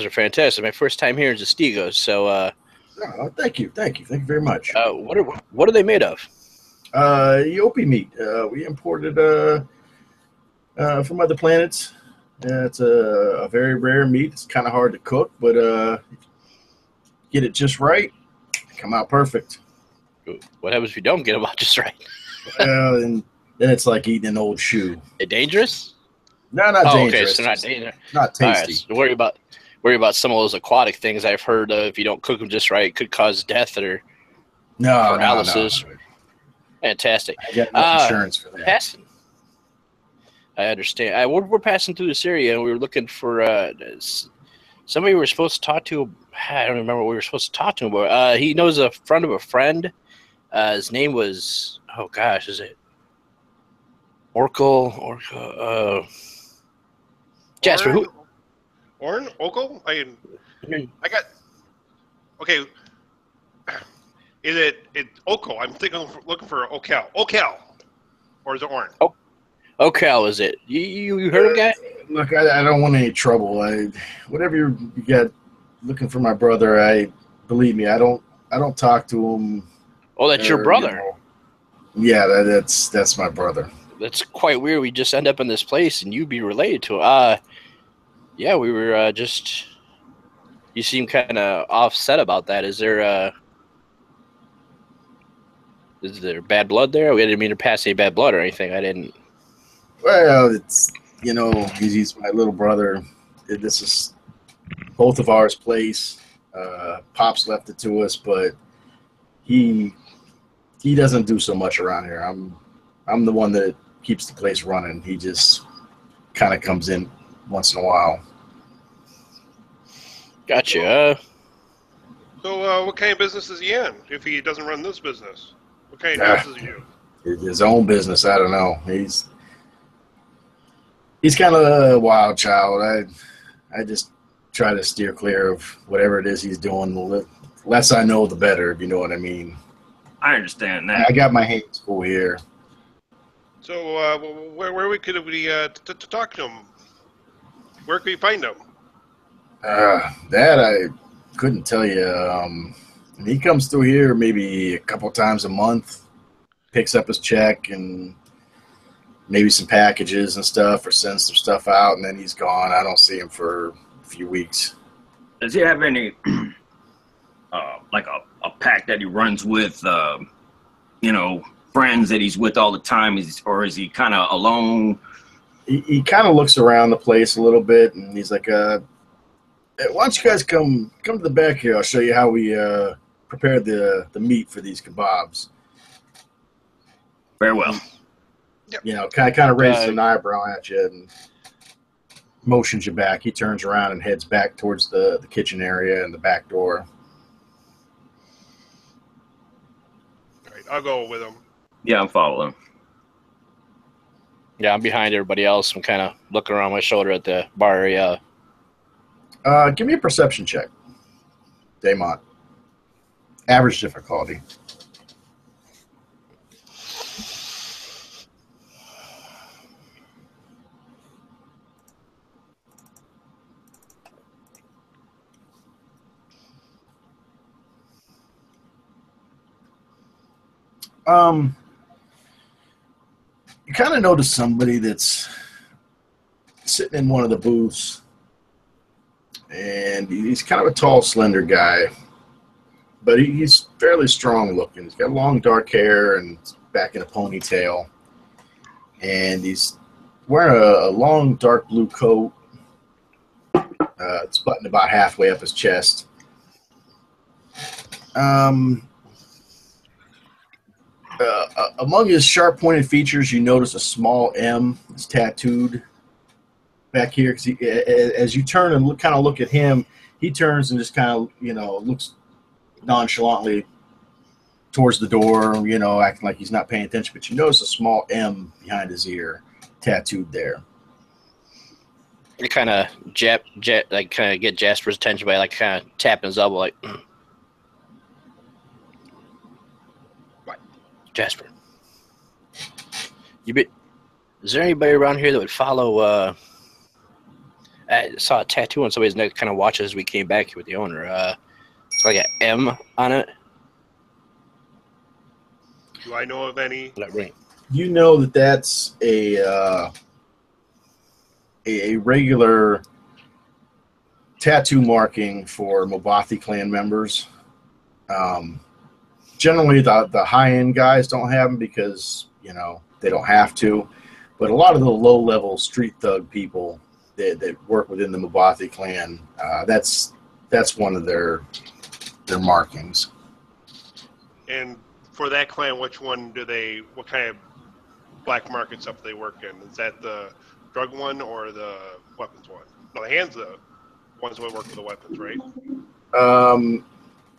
S2: are fantastic. My first time here in Zastigos. So,
S1: Oh, thank you very much.
S2: what are they made of?
S1: Yopi meat. We imported from other planets. It's a very rare meat. It's kind of hard to cook, but get it just right, come out perfect.
S2: What happens if you don't get them out just right?
S1: And then it's like eating an old shoe.
S2: They dangerous?
S1: No, not dangerous.
S2: Okay, so not dangerous.
S1: Not tasty.
S2: All right, so worry about some of those aquatic things I've heard of. If you don't cook them just right, it could cause death or paralysis.
S1: No.
S2: Fantastic.
S1: I got no insurance for that.
S2: Passing. I understand. We're passing through this area, and we were looking for somebody we were supposed to talk to. I don't remember what we were supposed to talk to him about. He knows a friend of a friend. His name was, oh gosh, is it Oracle? Jasper, who?
S4: Orn? Okel? I got... Okay. Is it Okel? I'm looking for Okel. Okel! Or is it Orn?
S2: Oh, Okel, is it? You heard of guy?
S1: Look, I don't want any trouble. Whatever you got looking for my brother, believe me, I don't talk to him.
S2: Oh, that's your brother.
S1: Yeah, that's my brother.
S2: That's quite weird. We just end up in this place, and you be related to him. Yeah, we were just. You seem kind of offset about that. Is there bad blood there? We didn't mean to pass any bad blood or anything. I didn't.
S1: Well, it's he's my little brother. This is both of ours place. Pops left it to us, but he doesn't do so much around here. I'm the one that keeps the place running. He just kind of comes in once in a while.
S2: Gotcha.
S4: So what kind of business is he in if he doesn't run this business? What kind of business does he do?
S1: His own business, I don't know. He's kind of a wild child. I just try to steer clear of whatever it is he's doing. The less I know, the better, if you know what I mean.
S3: I understand that.
S1: I got my hands full here.
S4: So where could we talk to him? Where could we find him?
S1: That I couldn't tell you. He comes through here maybe a couple times a month, picks up his check and maybe some packages and stuff, or sends some stuff out, and then he's gone. I don't see him for a few weeks.
S3: Does he have any, like a pack that he runs with, friends that he's with all the time? Or is he kind of alone?
S1: He kind of looks around the place a little bit, and he's like, "Why don't you guys come to the back here? I'll show you how we prepared the meat for these kebabs."
S3: Very well.
S4: Yep.
S1: Kind of raises an eyebrow at you and motions you back. He turns around and heads back towards the kitchen area and the back door.
S4: All right, I'll go with him.
S3: Yeah, I'm following.
S2: Yeah, I'm behind everybody else. I'm kind of looking around my shoulder at the bar area.
S1: Give me a perception check, Daemont. Average difficulty. You kind of notice somebody that's sitting in one of the booths, and he's kind of a tall, slender guy, but he's fairly strong looking. He's got long, dark hair and back in a ponytail, and he's wearing a long, dark blue coat. It's buttoned about halfway up his chest. Among his sharp-pointed features, you notice a small M is tattooed back here because as you turn and kind of look at him, he turns and just kind of looks nonchalantly towards the door, acting like he's not paying attention. But you notice a small M behind his ear, tattooed there.
S2: I kind of get Jasper's attention by kind of tapping his elbow, like,
S4: What?
S2: Jasper. Is there anybody around here that would follow? I saw a tattoo on somebody's neck. Kind of watched as we came back here with the owner. It's like an M on it.
S4: Do I know of any?
S1: You know that's a regular tattoo marking for Mobathi clan members. Generally, the high-end guys don't have them because, they don't have to. But a lot of the low-level street thug people that work within the Mobathi clan, that's one of their markings.
S4: And for that clan, what kind of black market stuff do they work in? Is that the drug one or the weapons one? No, the hands the ones that work for the weapons, right?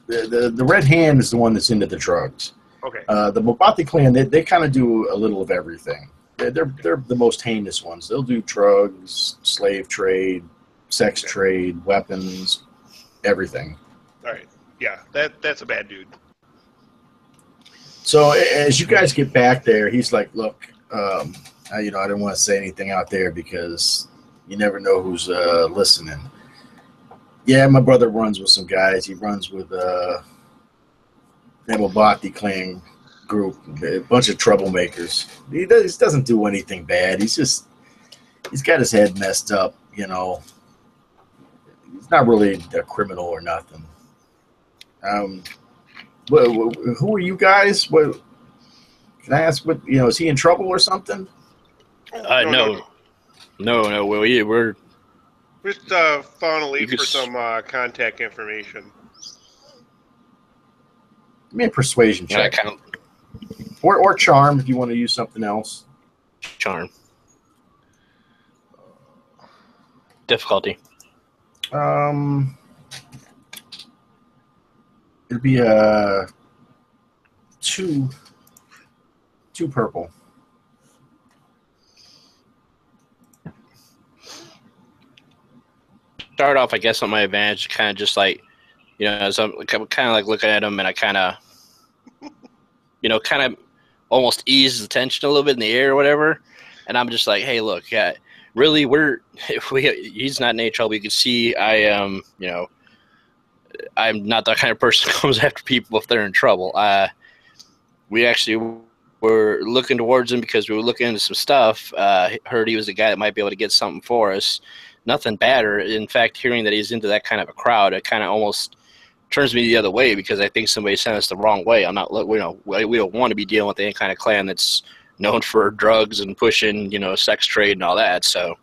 S1: The Red Hand is the one that's into the drugs.
S4: Okay.
S1: The Mobathi clan, they kind of do a little of everything. They're the most heinous ones. They'll do drugs, slave trade, sex trade, weapons, everything.
S4: All right. Yeah, that's a bad dude.
S1: So as you guys get back there, he's like, look, I didn't want to say anything out there because you never know who's listening. Yeah, my brother runs with some guys. He runs with the Mobathi clan group, a bunch of troublemakers. He doesn't do anything bad. He's got his head messed up, He's not really a criminal or nothing. Who are you guys? What can I ask? What is he in trouble or something?
S2: No. We're
S4: just found a lead for some contact information.
S1: Give me a persuasion check. Or charm if you want to use something else.
S2: Charm. Difficulty.
S1: It'd be two purple.
S2: Start off, I guess, on my advantage, kind of just like, as I'm kind of like looking at him, and I kind of, kind of almost ease the tension a little bit in the air or whatever, and I'm just like, hey, look, really, he's not in any trouble. You can see I am, I'm not that kind of person who comes after people if they're in trouble. We actually were looking towards him because we were looking into some stuff. Heard he was a guy that might be able to get something for us. Nothing bad, or in fact, hearing that he's into that kind of a crowd, it kind of almost turns me the other way because I think somebody sent us the wrong way. We don't want to be dealing with any kind of clan that's known for drugs and pushing, sex trade and all that. So,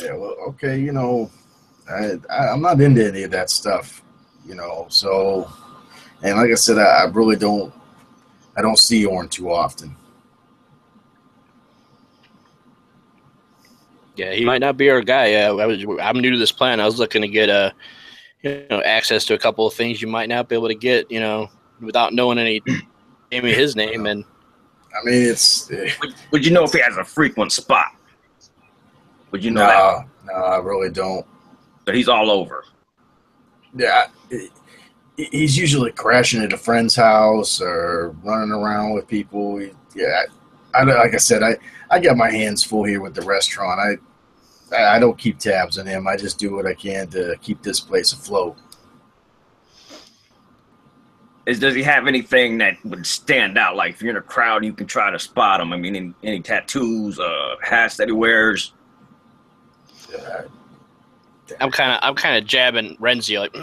S1: yeah, well, okay, I'm not into any of that stuff, So, and like I said, I really don't see Orn too often.
S2: Yeah, he might not be our guy. I'm new to this plan. I was looking to get access to a couple of things you might not be able to get, without knowing his name. And
S1: I mean, it's.
S3: Would you know if he has a frequent spot? Would you know
S1: that? No, I really don't.
S3: So he's all over.
S1: Yeah, he's usually crashing at a friend's house or running around with people. Like I said, I got my hands full here with the restaurant. I don't keep tabs on him. I just do what I can to keep this place afloat.
S3: Does he have anything that would stand out? Like if you're in a crowd, you can try to spot him. I mean, any tattoos, hats that he wears?
S2: I'm kind of jabbing Renzi like.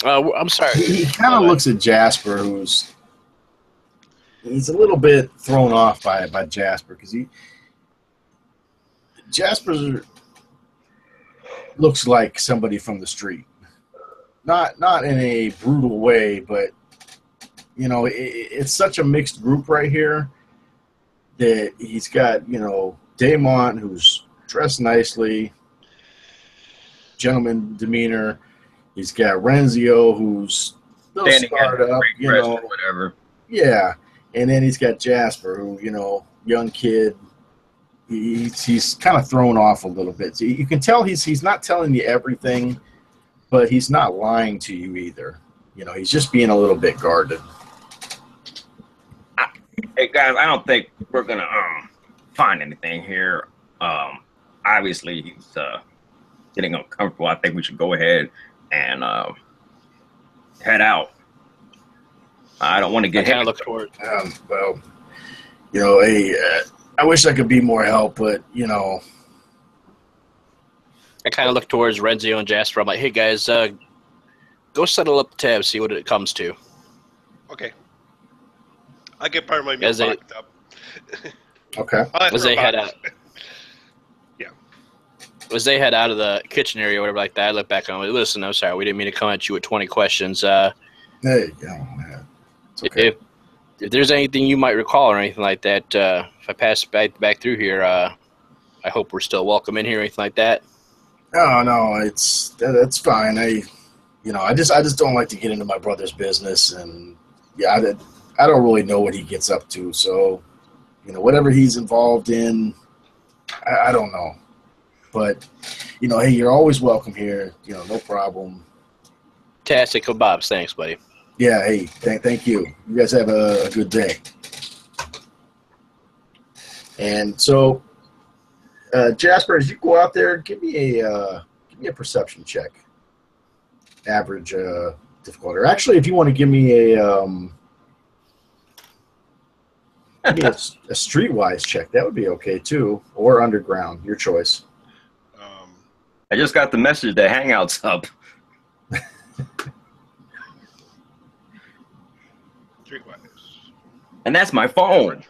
S2: I'm sorry.
S1: He kind of looks at Jasper, he's a little bit thrown off by Jasper because Jasper looks like somebody from the street, not in a brutal way, but you know, it's such a mixed group right here that he's got, you know, Daemont, who's dressed nicely, gentleman demeanor. He's got Renzio, who's little startup, you know,
S3: whatever.
S1: Yeah, and then he's got Jasper, who, you know, young kid. He's kind of thrown off a little bit. So you can tell he's not telling you everything, but he's not lying to you either. You know, he's just being a little bit guarded.
S3: Hey guys, I don't think we're gonna find anything here. Obviously he's getting uncomfortable. I think we should go ahead and head out. I don't want to get him.
S2: Look toward.
S1: Well, you know, hey, I wish I could be more help, but you know,
S2: I kind of look towards Renzio and Jasper. I'm like, hey guys, go settle up the tab, see what it comes to.
S4: Okay. I get part of my meal locked up.
S1: Okay.
S2: As they head out.
S4: Yeah.
S2: As they head out of the kitchen area or whatever like that, I look back and I'm like, listen, I'm sorry, we didn't mean to come at you with 20 questions.
S1: There you go, man. It's okay.
S2: If there's anything you might recall or anything like that, if I pass back through here, I hope we're still welcome in here or anything like that.
S1: Oh no, that's fine. I just don't like to get into my brother's business, and yeah, I don't really know what he gets up to. So, you know, whatever he's involved in, I don't know. But, you know, hey, you're always welcome here. You know, no problem.
S2: Fantastic kebabs. Thanks, buddy.
S1: Yeah, hey, thank you. You guys have a good day. And so, Jasper, as you go out there, give me a perception check. Average difficulty. Or actually, if you want to give me a streetwise check, that would be okay too. Or underground, your choice.
S3: I just got the message that Hangout's up.
S4: Streetwise.
S3: And that's my phone.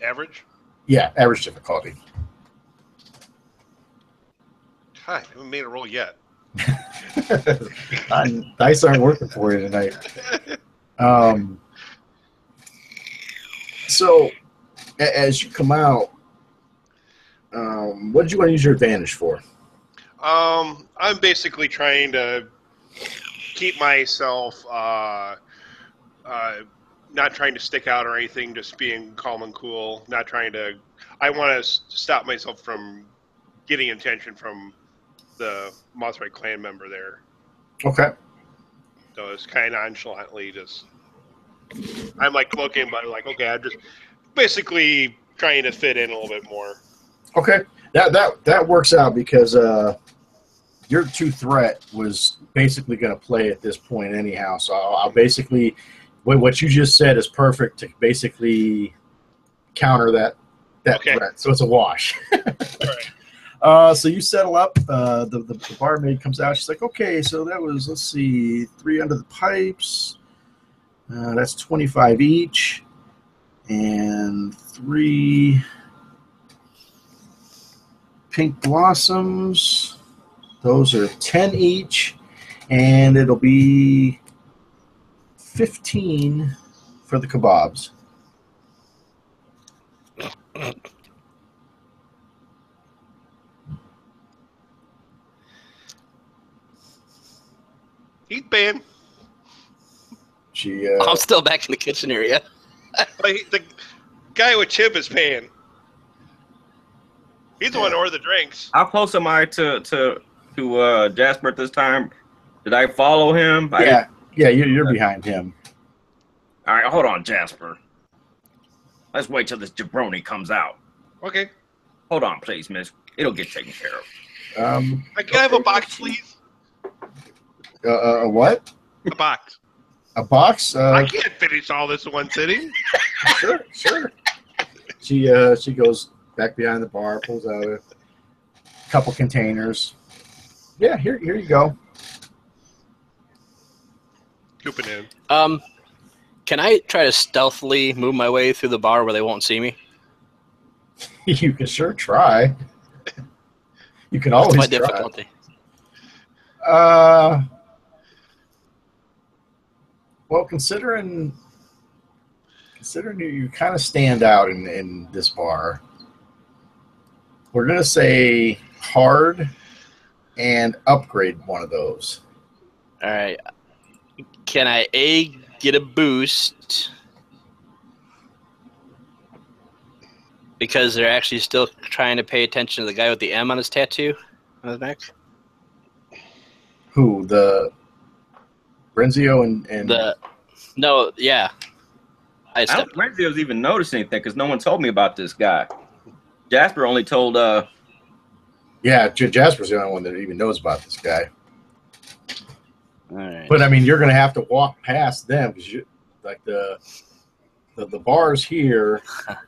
S4: Average?
S1: Yeah, average difficulty.
S4: Hi, I haven't made a roll yet.
S1: Dice aren't working for you tonight. So, as you come out, what did you want to use your advantage for?
S4: I'm basically trying to keep myself not trying to stick out or anything, just being calm and cool. Not trying to. I want to stop myself from getting attention from the Mothra clan member there.
S1: Okay.
S4: So it's kind of nonchalantly just. I'm like looking, but like, okay, I'm just basically trying to fit in a little bit more.
S1: Okay, that works out because your 2 threat was basically going to play at this point anyhow. So I'll basically, what you just said is perfect to basically counter that
S4: okay.
S1: threat. So it's a wash.
S4: All right.
S1: So you settle up. The barmaid comes out. She's like, okay, so that was, let's see, 3 under the pipes. That's 25 each. And 3 pink blossoms. Those are 10 each. And it'll be 15 for the kebabs.
S4: He's paying.
S2: I'm still back in the kitchen area.
S4: The guy with Chip is paying. He's the one who ordered the drinks.
S3: How close am I to Jasper at this time? Did I follow him?
S1: Yeah, you're behind him.
S3: All right, hold on, Jasper. Let's wait till this jabroni comes out.
S4: Okay.
S3: Hold on, please, miss. It'll get taken care of.
S4: Can I have a box, please?
S1: A what?
S4: A box.
S1: A box?
S4: I can't finish all this in one sitting.
S1: Sure. She goes back behind the bar, pulls out a couple containers. Yeah, here you go.
S4: Cooping in.
S2: Can I try to stealthily move my way through the bar where they won't see me?
S1: You can sure try. You can always
S2: What's my
S1: try.
S2: difficulty?
S1: Well, considering considering you kind of stand out in this bar, we're going to say hard and upgrade one of those.
S2: All right. Can I get a boost because they're actually still trying to pay attention to the guy with the M on his tattoo on his neck?
S1: Who, the Renzio and
S2: no, yeah.
S3: I don't think Renzio's even noticed anything because no one told me about this guy. Jasper only told.
S1: Yeah, Jasper's the only one that even knows about this guy.
S2: All right.
S1: But I mean, you're going to have to walk past them because like the bar's here,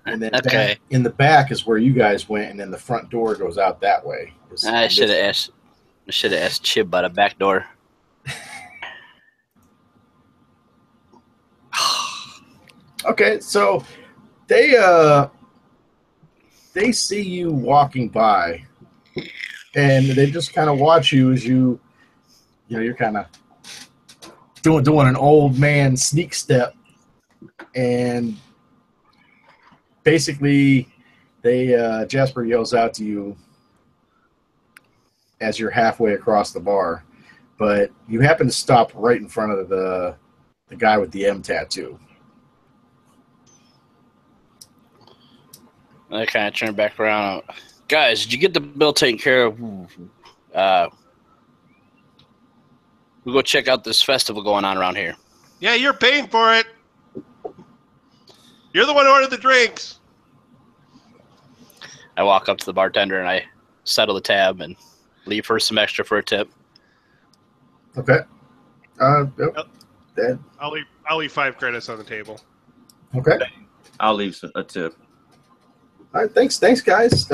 S1: and then
S2: Okay.
S1: in the back is where you guys went, and then the front door goes out that way.
S2: I should have asked Chib about a back door.
S1: Okay, so they see you walking by, and they just kind of watch you as you're kind of doing an old man sneak step, and basically Jasper yells out to you as you're halfway across the bar, but you happen to stop right in front of the guy with the M tattoo.
S2: I kind of turn back around. Guys, did you get the bill taken care of? We'll go check out this festival going on around here.
S4: Yeah, you're paying for it. You're the one who ordered the drinks.
S2: I walk up to the bartender and I settle the tab and leave her some extra for a tip.
S1: Okay. Yep. Dad.
S4: I'll leave 5 credits on the table.
S1: Okay.
S3: I'll leave a tip.
S1: All right, thanks, guys.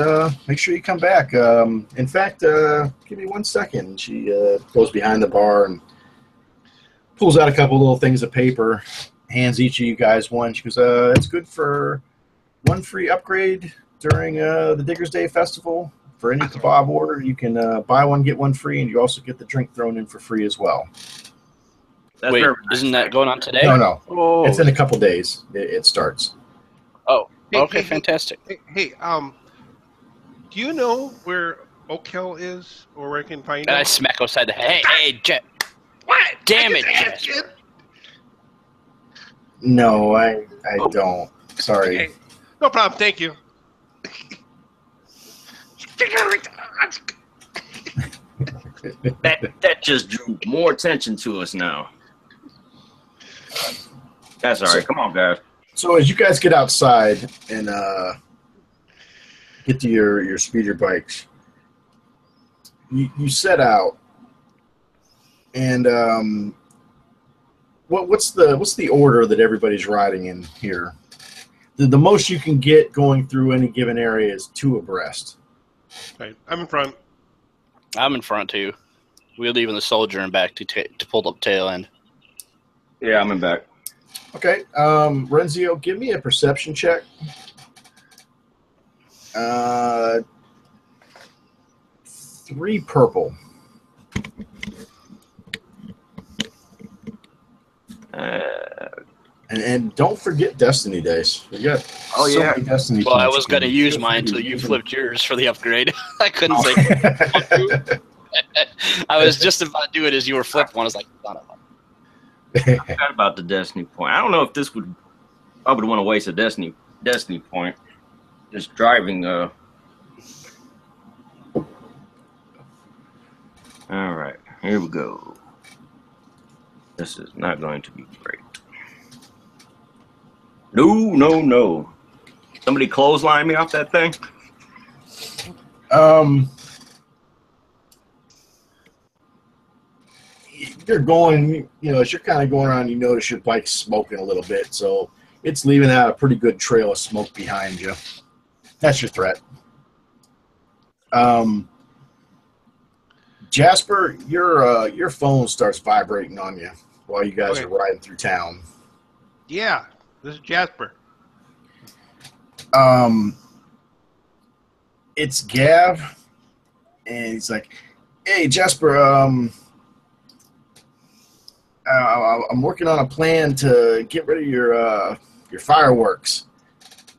S1: Make sure you come back. In fact, give me 1 second. She goes behind the bar and pulls out a couple little things of paper, hands each of you guys one. She goes, it's good for 1 free upgrade during the Diggers Day Festival. For any kebab order, you can buy 1, get 1 free, and you also get the drink thrown in for free as well.
S3: That's
S2: Wait,
S3: very
S2: isn't that going on today?
S1: No.
S2: Oh.
S1: It's in a couple days. It starts.
S2: Oh, okay,
S4: Hey,
S2: fantastic.
S4: Hey, do you know where Oak Hill is, or where I can find
S2: And I
S4: it?
S2: smack upside the head. Hey, Jet.
S4: What?
S2: Damn it,
S4: I
S2: Jasper.
S4: just-
S1: No, I don't. Sorry.
S4: Okay. No problem. Thank you.
S3: That just drew more attention to us now. That's all right. Come on, guys.
S1: So as you guys get outside and get to your speeder bikes, you set out, and what's the order that everybody's riding in here? The most you can get going through any given area is 2 abreast.
S4: Okay, I'm in front.
S2: I'm in front, too. We're leaving the soldier in back to pull up tail end.
S3: Yeah, I'm in back.
S1: Okay, Renzio, give me a perception check. 3 purple. And don't forget Destiny Days. We got many Destiny.
S2: Well, I
S1: points
S2: was going to
S1: can-
S2: use mine until you flipped yours for the upgrade. I couldn't say. I was just about to do it as you were flipped one. I was like, son of a-
S3: I forgot about the Destiny point. I don't know if this would. I would want to waste a Destiny point. Just driving. All right, here we go. This is not going to be great. No. Somebody clothesline me off that thing?
S1: You're going, as you're kind of going around, you notice your bike's smoking a little bit, so it's leaving out a pretty good trail of smoke behind you. That's your threat. Jasper, your phone starts vibrating on you while you guys
S4: Okay.
S1: are riding through town.
S4: Yeah, this is Jasper.
S1: It's Gav, and he's like, "Hey, Jasper, I'm working on a plan to get rid of your your fireworks.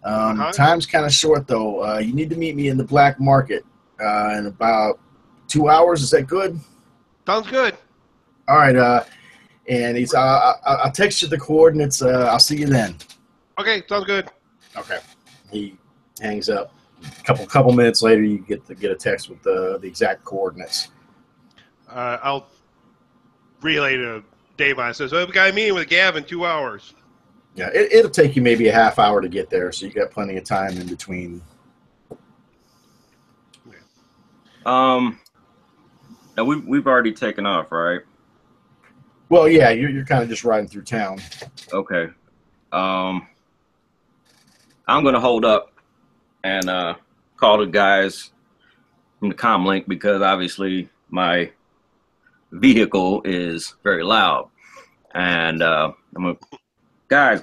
S4: Uh-huh.
S1: Time's kind of short, though. You need to meet me in the black market in about 2 hours. Is that good?
S4: Sounds good.
S1: All right. And he's. I'll text you the coordinates. I'll see you then.
S4: Okay, sounds good.
S1: Okay. He hangs up. Couple minutes later, you get a text with the exact coordinates.
S4: I'll relay to Dave. I says, "Oh, we got a meeting with Gav in 2 hours."
S1: Yeah, it'll take you maybe a half hour to get there, so you got plenty of time in between.
S3: Now we've already taken off, right?
S1: Well, yeah, you're kind of just riding through town.
S3: Okay. I'm gonna hold up and call the guys from the comm link because obviously my vehicle is very loud, and I'm gonna guys.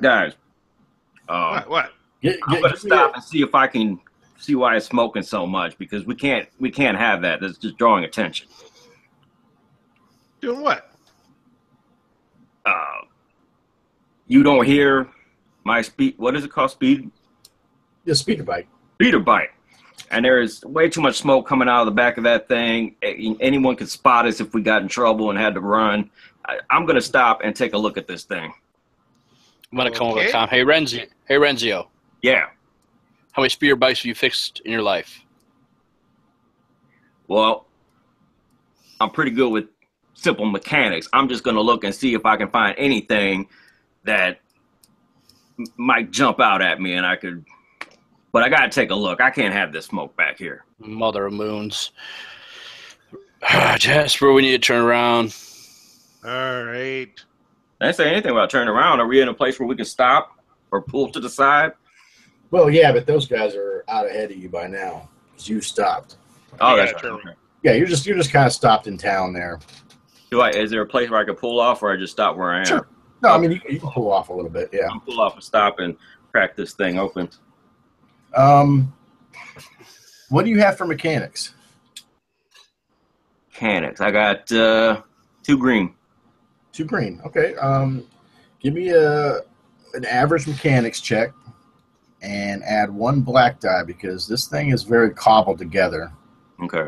S4: What?
S3: I'm gonna stop and see if I can see why it's smoking so much because we can't have that. That's just drawing attention.
S4: Doing what?
S3: You don't hear my speed. What is it called?
S1: The speeder bike.
S3: Speeder bike. And there is way too much smoke coming out of the back of that thing. Anyone could spot us if we got in trouble and had to run. I'm gonna stop and take a look at this thing.
S2: I'm gonna come over to Tom. Hey Renzio.
S3: Yeah.
S2: How many speeder bikes have you fixed in your life?
S3: Well, I'm pretty good with simple mechanics. I'm just gonna look and see if I can find anything that might jump out at me, and I could. But I gotta take a look. I can't have this smoke back here.
S2: Mother of moons. Jasper, we need to turn around.
S4: All right.
S3: I didn't say anything about turning around. Are we in a place where we can stop or pull to the side?
S1: Well, yeah, but those guys are out ahead of you by now because you stopped.
S3: Oh,
S4: Yeah,
S3: that's
S4: turn
S3: right. Okay.
S1: Yeah, you're just kind of stopped in town there.
S3: Is there a place where I could pull off, or I just stop where I am?
S1: Sure. No, I mean you can pull off a little bit. Yeah.
S3: I'll pull off and stop and crack this thing open.
S1: What do you have for mechanics?
S3: Mechanics. I got 2 green.
S1: 2 green. Okay. Give me an average mechanics check and add 1 black die because this thing is very cobbled together.
S3: Okay.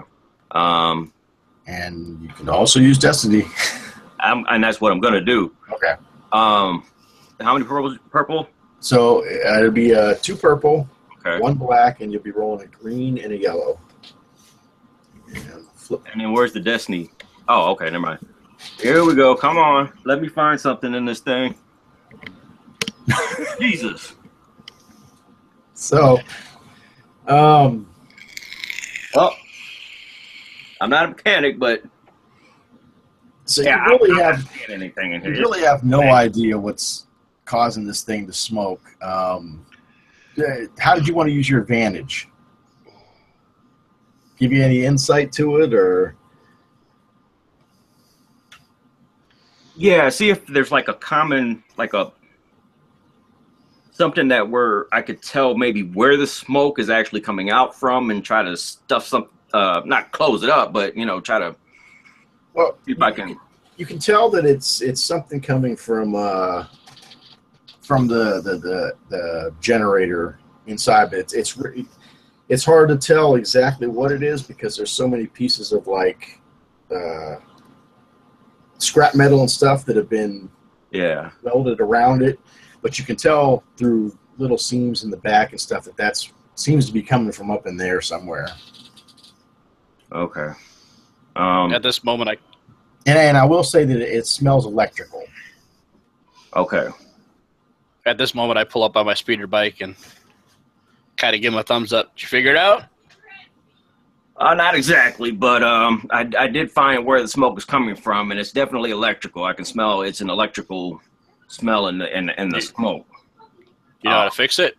S1: And you can also use Destiny.
S3: And that's what I'm gonna do.
S1: Okay.
S3: How many purple?
S1: So it'll be 2 purple,
S3: Okay.
S1: 1 black, and you'll be rolling a green and a yellow. And flip.
S3: And then where's the Destiny? Oh, okay, never mind. Here we go. Come on. Let me find something in this thing. Jesus.
S1: So,
S3: Well, I'm not a mechanic, but
S1: so
S3: yeah,
S1: you really
S3: I'm not
S1: have
S3: seeing anything in
S1: you
S3: here.
S1: really have no idea what's causing this thing to smoke. How did you want to use your advantage? Give you any insight to it, or
S3: Yeah, see if there's like a common, something that where I could tell maybe where the smoke is actually coming out from and try to stuff some, not close it up, but try to see if I can.
S1: You can tell that it's something coming from the generator inside, but it's hard to tell exactly what it is because there's so many pieces of scrap metal and stuff that have been welded around it, but you can tell through little seams in the back and stuff that seems to be coming from up in there somewhere.
S3: Okay.
S2: At this moment,
S1: And I will say that it smells electrical.
S3: Okay.
S2: At this moment, I pull up on my speeder bike and kind of give him a thumbs up. Did you figure it out?
S3: Not exactly, but I did find where the smoke is coming from, and it's definitely electrical. I can smell it's an electrical smell in the smoke.
S2: You know how to fix it?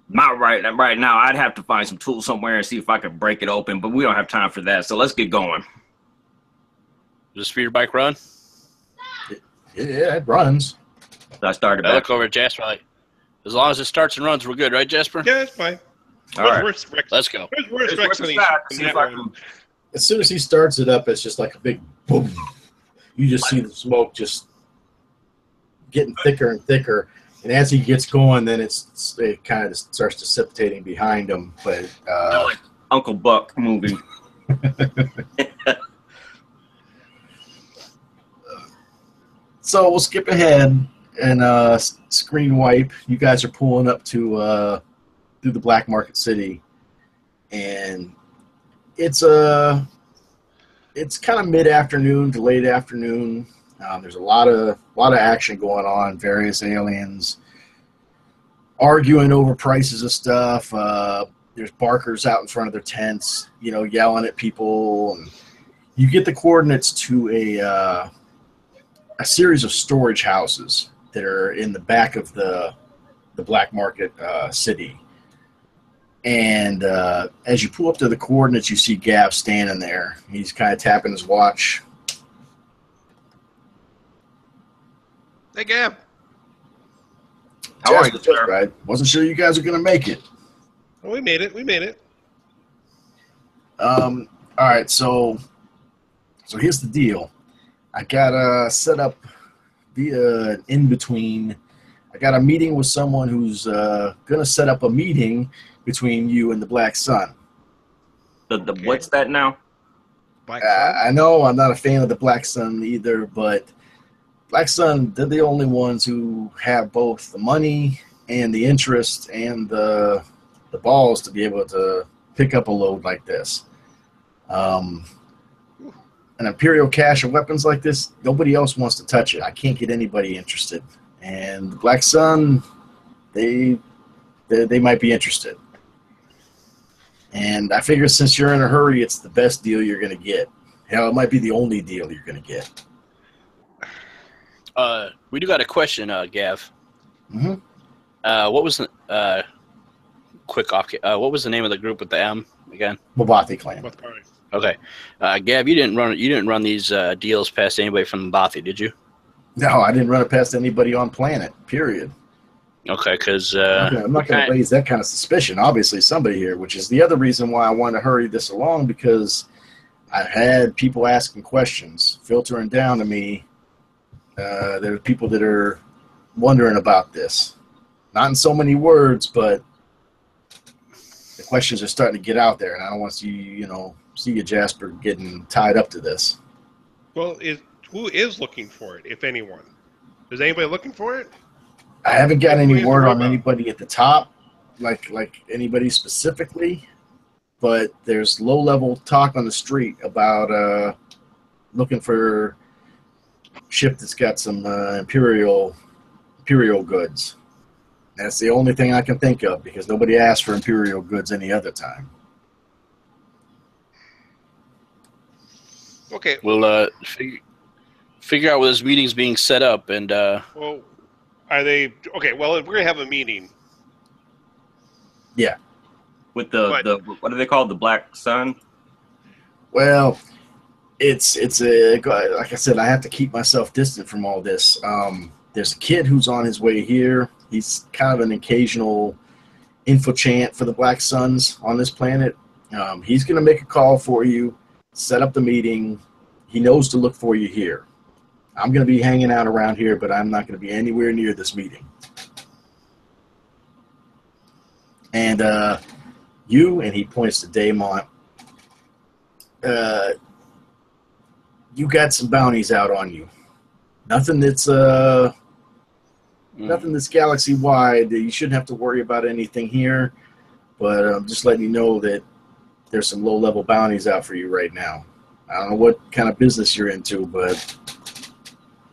S3: Not right now. I'd have to find some tools somewhere and see if I could break it open, but we don't have time for that. So let's get going.
S2: Does the speeder bike run?
S1: Yeah, it runs.
S3: So I started
S2: I
S3: back.
S2: look over at Jasper like, as long as it starts and runs, we're good, right, Jasper?
S4: Yeah, it's fine.
S3: All right.
S2: Let's go.
S4: Where's
S3: It's
S4: Rex
S3: worth
S4: on
S3: a shot. See
S4: that
S3: if I
S4: one?
S3: can.
S1: As soon as he starts it up, it's just like a big boom. You just see the smoke just getting thicker and thicker. And as he gets going, then it kind of starts dissipating behind him. But
S3: like Uncle Buck movie.
S1: So we'll skip ahead and screen wipe. You guys are pulling up to through the Black Market City, and it's kind of mid-afternoon to late afternoon. There's a lot of action going on. Various aliens arguing over prices of stuff. There's barkers out in front of their tents, yelling at people. And you get the coordinates to a series of storage houses that are in the back of the Black Market City. And as you pull up to the coordinates, you see Gav standing there. He's kind of tapping his watch.
S4: Hey, Gab.
S3: How are you, sir?
S1: Right. Wasn't sure you guys were going to make it.
S4: Well, we made it.
S1: All right, so here's the deal. I got set up via an in-between. I got a meeting with someone who's going to set up a meeting between you and the Black Sun.
S3: The what's that now?
S4: Black Sun?
S1: I know I'm not a fan of the Black Sun either, but Black Sun, they're the only ones who have both the money and the interest and the balls to be able to pick up a load like this. An Imperial cache of weapons like this, nobody else wants to touch it. I can't get anybody interested. And the Black Sun, they might be interested. And I figure since you're in a hurry, it's the best deal you're going to get. Hell, it might be the only deal you're going to get.
S2: We do got a question, Gav.
S1: Mm-hmm.
S2: What was the what was the name of the group with the M again?
S1: Mabathi clan.
S2: Okay, Gav, you didn't run these deals past anybody from Mabathi, did you?
S1: No, I didn't run it past anybody on planet. Period.
S2: Okay, because
S1: I'm not going to raise that kind of suspicion. Obviously, somebody here, which is the other reason why I want to hurry this along, because I've had people asking questions, filtering down to me. There are people that are wondering about this. Not in so many words, but the questions are starting to get out there, and I don't want to see you, Jasper, getting tied up to this.
S4: Well, who is looking for it, if anyone? Is anybody looking for it?
S1: I haven't got any word on anybody at the top, like anybody specifically, but there's low-level talk on the street about looking for ship that's got some imperial goods. That's the only thing I can think of, because nobody asked for imperial goods any other time.
S4: Okay.
S2: We'll figure out where this meeting's being set up, and
S4: well, are they okay? Well, we're gonna have a meeting.
S1: Yeah.
S3: With the what are they called? The Black Sun?
S1: Well, it's like I said, I have to keep myself distant from all this. There's a kid who's on his way here. He's kind of an occasional infiltrant for the Black Suns on this planet. He's going to make a call for you, set up the meeting. He knows to look for you here. I'm going to be hanging out around here, but I'm not going to be anywhere near this meeting. And you, and he points to Daemont, you got some bounties out on you. Nothing that's galaxy wide. You shouldn't have to worry about anything here, but I'm just letting you know that there's some low-level bounties out for you right now. I don't know what kind of business you're into, but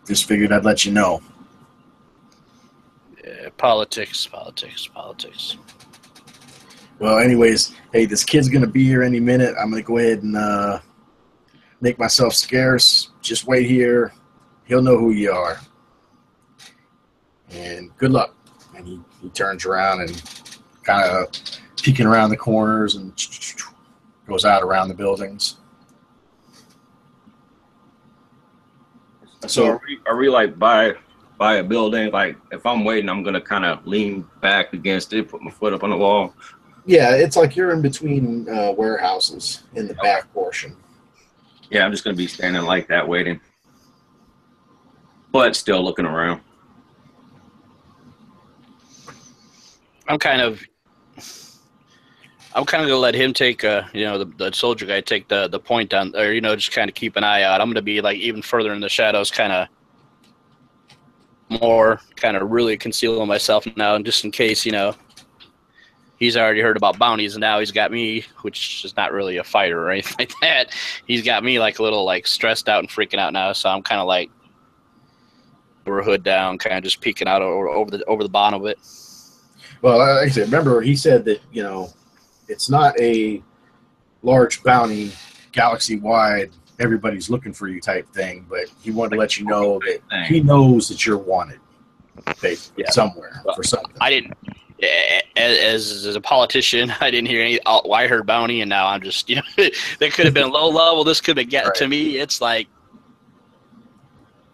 S1: just figured I'd let you know.
S2: yeah, politics.
S1: Well, anyways, hey, this kid's going to be here any minute. I'm going to go ahead and make myself scarce. Just wait here. He'll know who you are. And good luck. And he turns around and kind of peeking around the corners and goes out around the buildings.
S3: So are we like by a building? Like if I'm waiting, I'm gonna kind of lean back against it, put my foot up on the wall.
S1: Yeah, it's like you're in between warehouses in the back portion.
S3: Yeah, I'm just gonna be standing like that, waiting, but still looking around.
S2: I'm kind of gonna let him take, the soldier guy take the point on, or just kind of keep an eye out. I'm gonna be like even further in the shadows, kind of more, kind of really concealing myself now, and just in case, he's already heard about bounties, and now he's got me, which is not really a fighter or anything like that. He's got me like a little like stressed out and freaking out now, so I'm kind of like over hood down, kind of just peeking out over the bottom of it.
S1: Well, like I said, remember he said that it's not a large bounty, galaxy-wide, everybody's looking for you type thing, but he wanted to let you know that he knows that you're wanted, basically, somewhere for something.
S2: I didn't, as a politician, I didn't hear any. I heard bounty, and now I'm just, there could have been low level. This could have get to me. It's like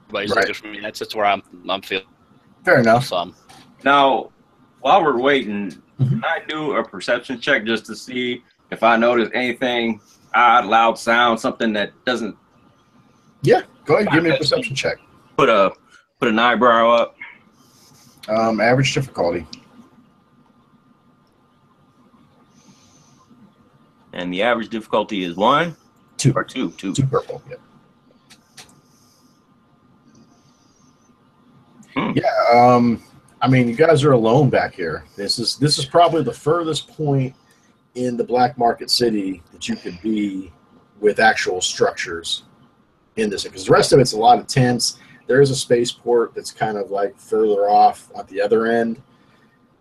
S2: everybody's looking for me. That's where I'm feeling.
S1: Fair enough.
S3: Now, while we're waiting, can I do a perception check just to see if I notice anything odd, loud sound, something that doesn't?
S1: Yeah, go ahead. Give me a perception check.
S3: Put an eyebrow up.
S1: Average difficulty.
S3: And the average difficulty is 1,
S1: 2,
S3: or 2.
S1: 2 purple. Yeah. Yeah. I mean, you guys are alone back here. This is probably the furthest point in the black market city that you could be with actual structures in this, because the rest of it's a lot of tents. There is a spaceport that's kind of like further off at the other end.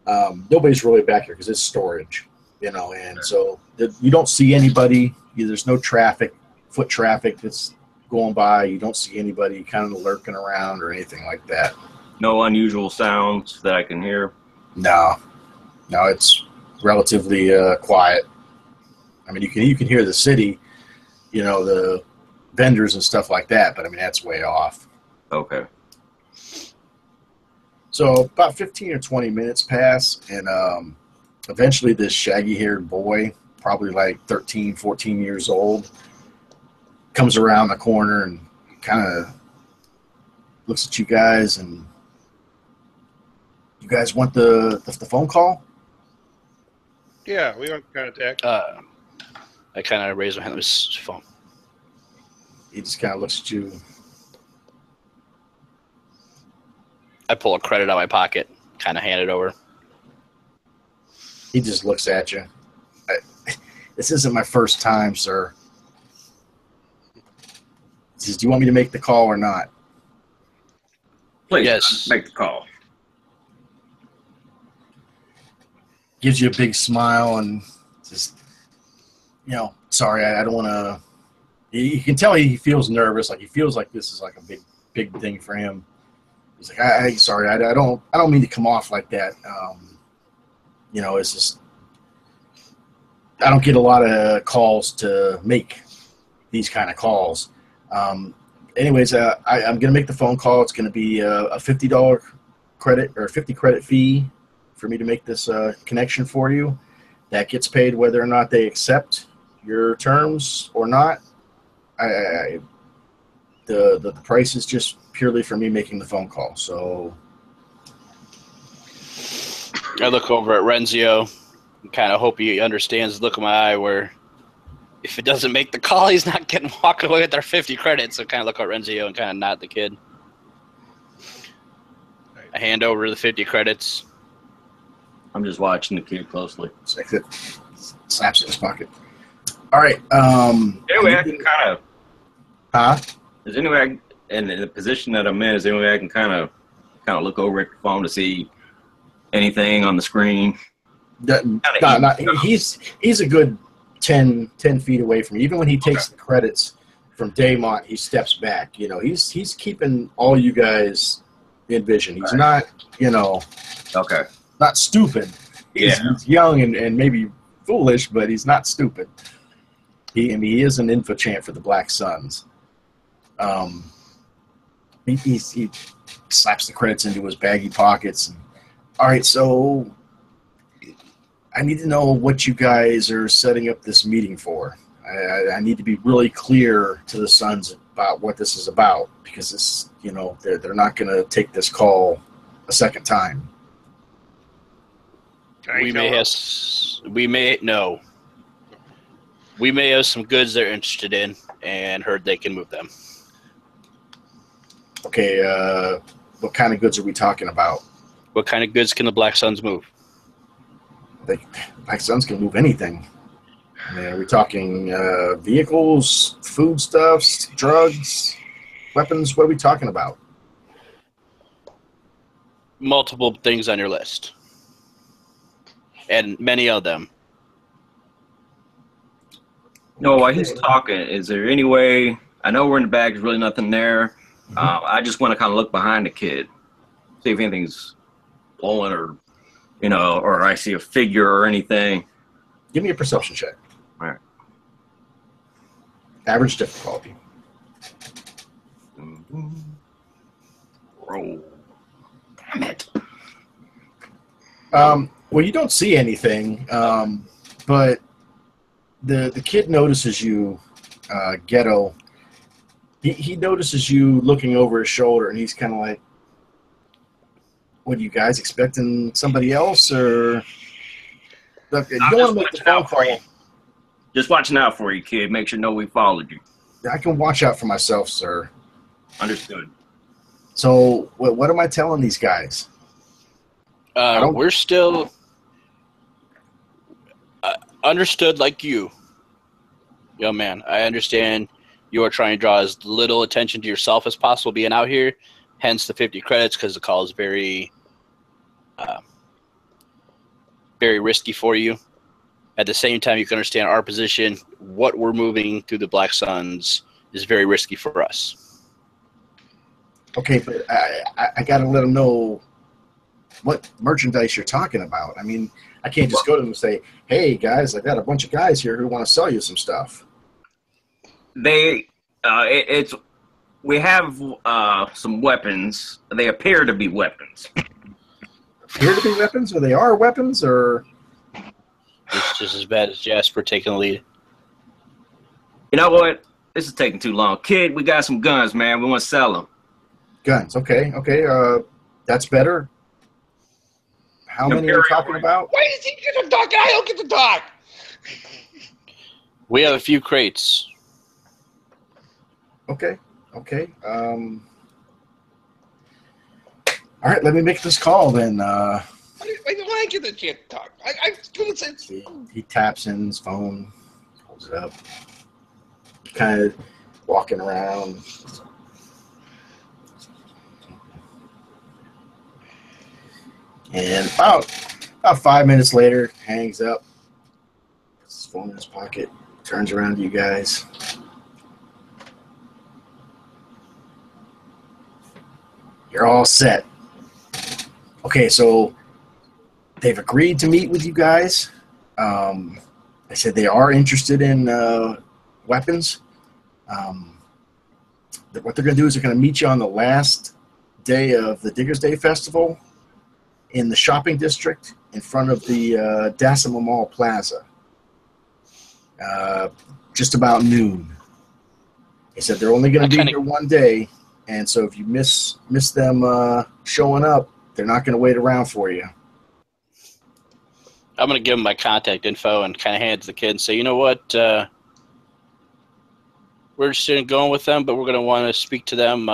S1: Nobody's really back here because it's storage, and so you don't see anybody. There's no traffic, foot traffic that's going by. You don't see anybody kind of lurking around or anything like that.
S3: No unusual sounds that I can hear?
S1: No, it's relatively quiet. I mean, you can hear the city, the vendors and stuff like that, but I mean, that's way off.
S3: Okay.
S1: So about 15 or 20 minutes pass, and eventually this shaggy-haired boy, probably like 13, 14 years old, comes around the corner and kind of looks at you guys, and you guys want the phone call?
S4: Yeah, we want contact.
S2: I kind of raise my hand. This phone.
S1: He just kind of looks at you.
S2: I pull a credit out of my pocket, kind of hand it over.
S1: He just looks at you. This isn't my first time, sir. He says, do you want me to make the call or not?
S3: Please,
S2: yes.
S3: Make the call.
S1: Gives you a big smile and says, sorry, I don't want to. You can tell he feels nervous, like he feels like this is like a big thing for him. He's like, sorry, I don't mean to come off like that. It's just I don't get a lot of calls to make these kind of calls. Anyways, I'm gonna make the phone call. It's gonna be a $50 credit or 50 credit fee for me to make this connection for you. That gets paid whether or not they accept your terms or not. The price is just purely for me making the phone call. So
S2: I look over at Renzio and kind of hope he understands the look of my eye where if it doesn't make the call, he's not getting walking away with our 50 credits. So kind of look at Renzio and kind of nod the kid. I hand over the 50 credits.
S3: I'm just watching the kid closely.
S1: Slaps in his pocket. All right.
S3: Anyway, I can kind of.
S1: Huh?
S3: Is there any way in the position that I'm in? Is there any way I can kind of look over at the phone to see anything on the screen?
S1: He's a good 10 feet away from you. Even when he takes the credits from Daymont, he steps back. He's keeping all you guys in vision. He's not,
S3: Okay.
S1: not stupid. He's young and maybe foolish, but he's not stupid. He is an infiltrant for the Black Suns. He slaps the credits into his baggy pockets. And, all right, so I need to know what you guys are setting up this meeting for. I need to be really clear to the Suns about what this is about, because this, they're not going to take this call a second time.
S4: Can I
S2: We
S4: tell
S2: may
S4: him?
S2: have. We may no. We may have some goods they're interested in, and heard they can move them.
S1: Okay, what kind of goods are we talking about?
S2: What kind of goods can the Black Suns move?
S1: Black Suns can move anything. I mean, are we talking vehicles, foodstuffs, drugs, weapons? What are we talking about?
S2: Multiple things on your list, and many of them.
S3: No, while he's talking, is there any way? I know we're in the bag. There's really nothing there. I just want to kind of look behind the kid, see if anything's blowing or, or I see a figure or anything.
S1: Give me a perception check.
S3: All right.
S1: Average difficulty.
S3: Roll. Damn it.
S1: Well, you don't see anything, but the kid notices you, Ghetto. He notices you looking over his shoulder, and he's kind of like, "What are you guys expecting? Somebody else, or look? You don't want to make the phone call.
S3: Just watching out for you, kid. Make sure no we followed you.
S1: I can watch out for myself, sir.
S3: Understood.
S1: So, what am I telling these guys?
S2: We're still understood like you, young man. I understand you are trying to draw as little attention to yourself as possible being out here, hence the 50 credits, because the call is very, very risky for you. At the same time, you can understand our position. What we're moving through the Black Suns is very risky for us.
S1: Okay, but I got to let them know what merchandise you're talking about. I mean, I can't just go to them and say, "Hey, guys, I got a bunch of guys here who want to sell you some stuff."
S3: We have some weapons. They appear to be weapons.
S1: Appear to be weapons, or they are weapons, or
S2: It's just as bad as Jasper taking the lead.
S3: You know what? This is taking too long. Kid, we got some guns, man. We want to sell them.
S1: guns. Okay. That's better. How many are you talking about?
S4: Why does he get the dog and I don't get the dog?
S2: We have a few crates.
S1: Okay. All right, let me make this call then.
S4: Why do I get the chance to talk? I couldn't say.
S1: He taps in his phone, pulls it up, kind of walking around. And about 5 minutes later, hangs up, puts his phone in his pocket, turns around to you guys. You're all set. Okay, so they've agreed to meet with you guys. They said they are interested in weapons. What they're going to do is they're going to meet you on the last day of the Diggers Day Festival in the shopping district in front of the Dassima Mall Plaza. Just about noon. They said they're only going to be here one day, and so if you miss them showing up, they're not going to wait around for you.
S2: I'm going to give them my contact info and kind of hand it to the kid and say, you know what, we're interested in going with them, but we're going to want to speak to them.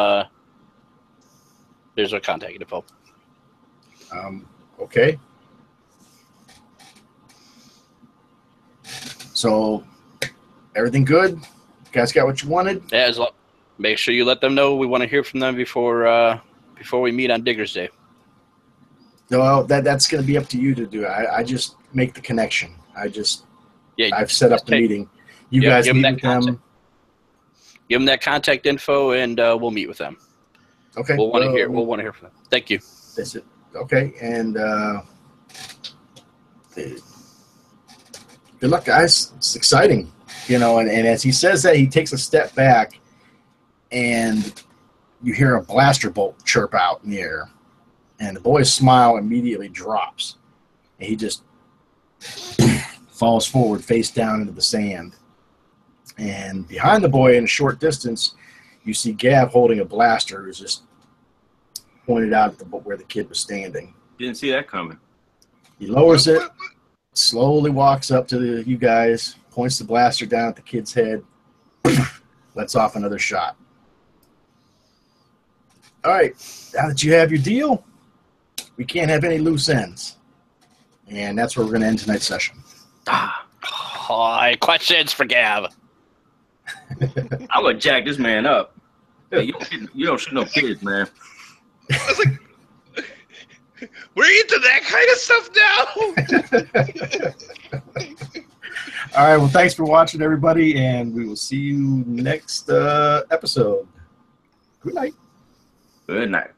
S2: There's our contact info.
S1: Okay. So, everything good? You guys got what you wanted?
S2: Yeah, make sure you let them know we want to hear from them before we meet on Diggers Day.
S1: No, that's going to be up to you to do. I just make the connection. I've set up the meeting. You guys meet with them.
S2: Give them that contact info, and we'll meet with them.
S1: Okay.
S2: We'll want to hear from them. Thank you.
S1: That's it. Okay, and good luck, guys. It's exciting, and as he says that, he takes a step back, and you hear a blaster bolt chirp out in the air, and the boy's smile immediately drops, and he just falls forward, face down into the sand. And behind the boy, in a short distance, you see Gav holding a blaster, who's just pointed out at where the kid was standing.
S3: Didn't see that coming.
S1: He lowers it, slowly walks up to you guys, points the blaster down at the kid's head, lets off another shot. All right, now that you have your deal, we can't have any loose ends. And that's where we're going to end tonight's session.
S2: Questions for Gav.
S3: I'm gonna jack this man up. Hey, you don't shoot no kids, man.
S4: I was like, we're into that kind of stuff now.
S1: All right, well, thanks for watching, everybody, and we will see you next episode. Good night.
S3: Good night.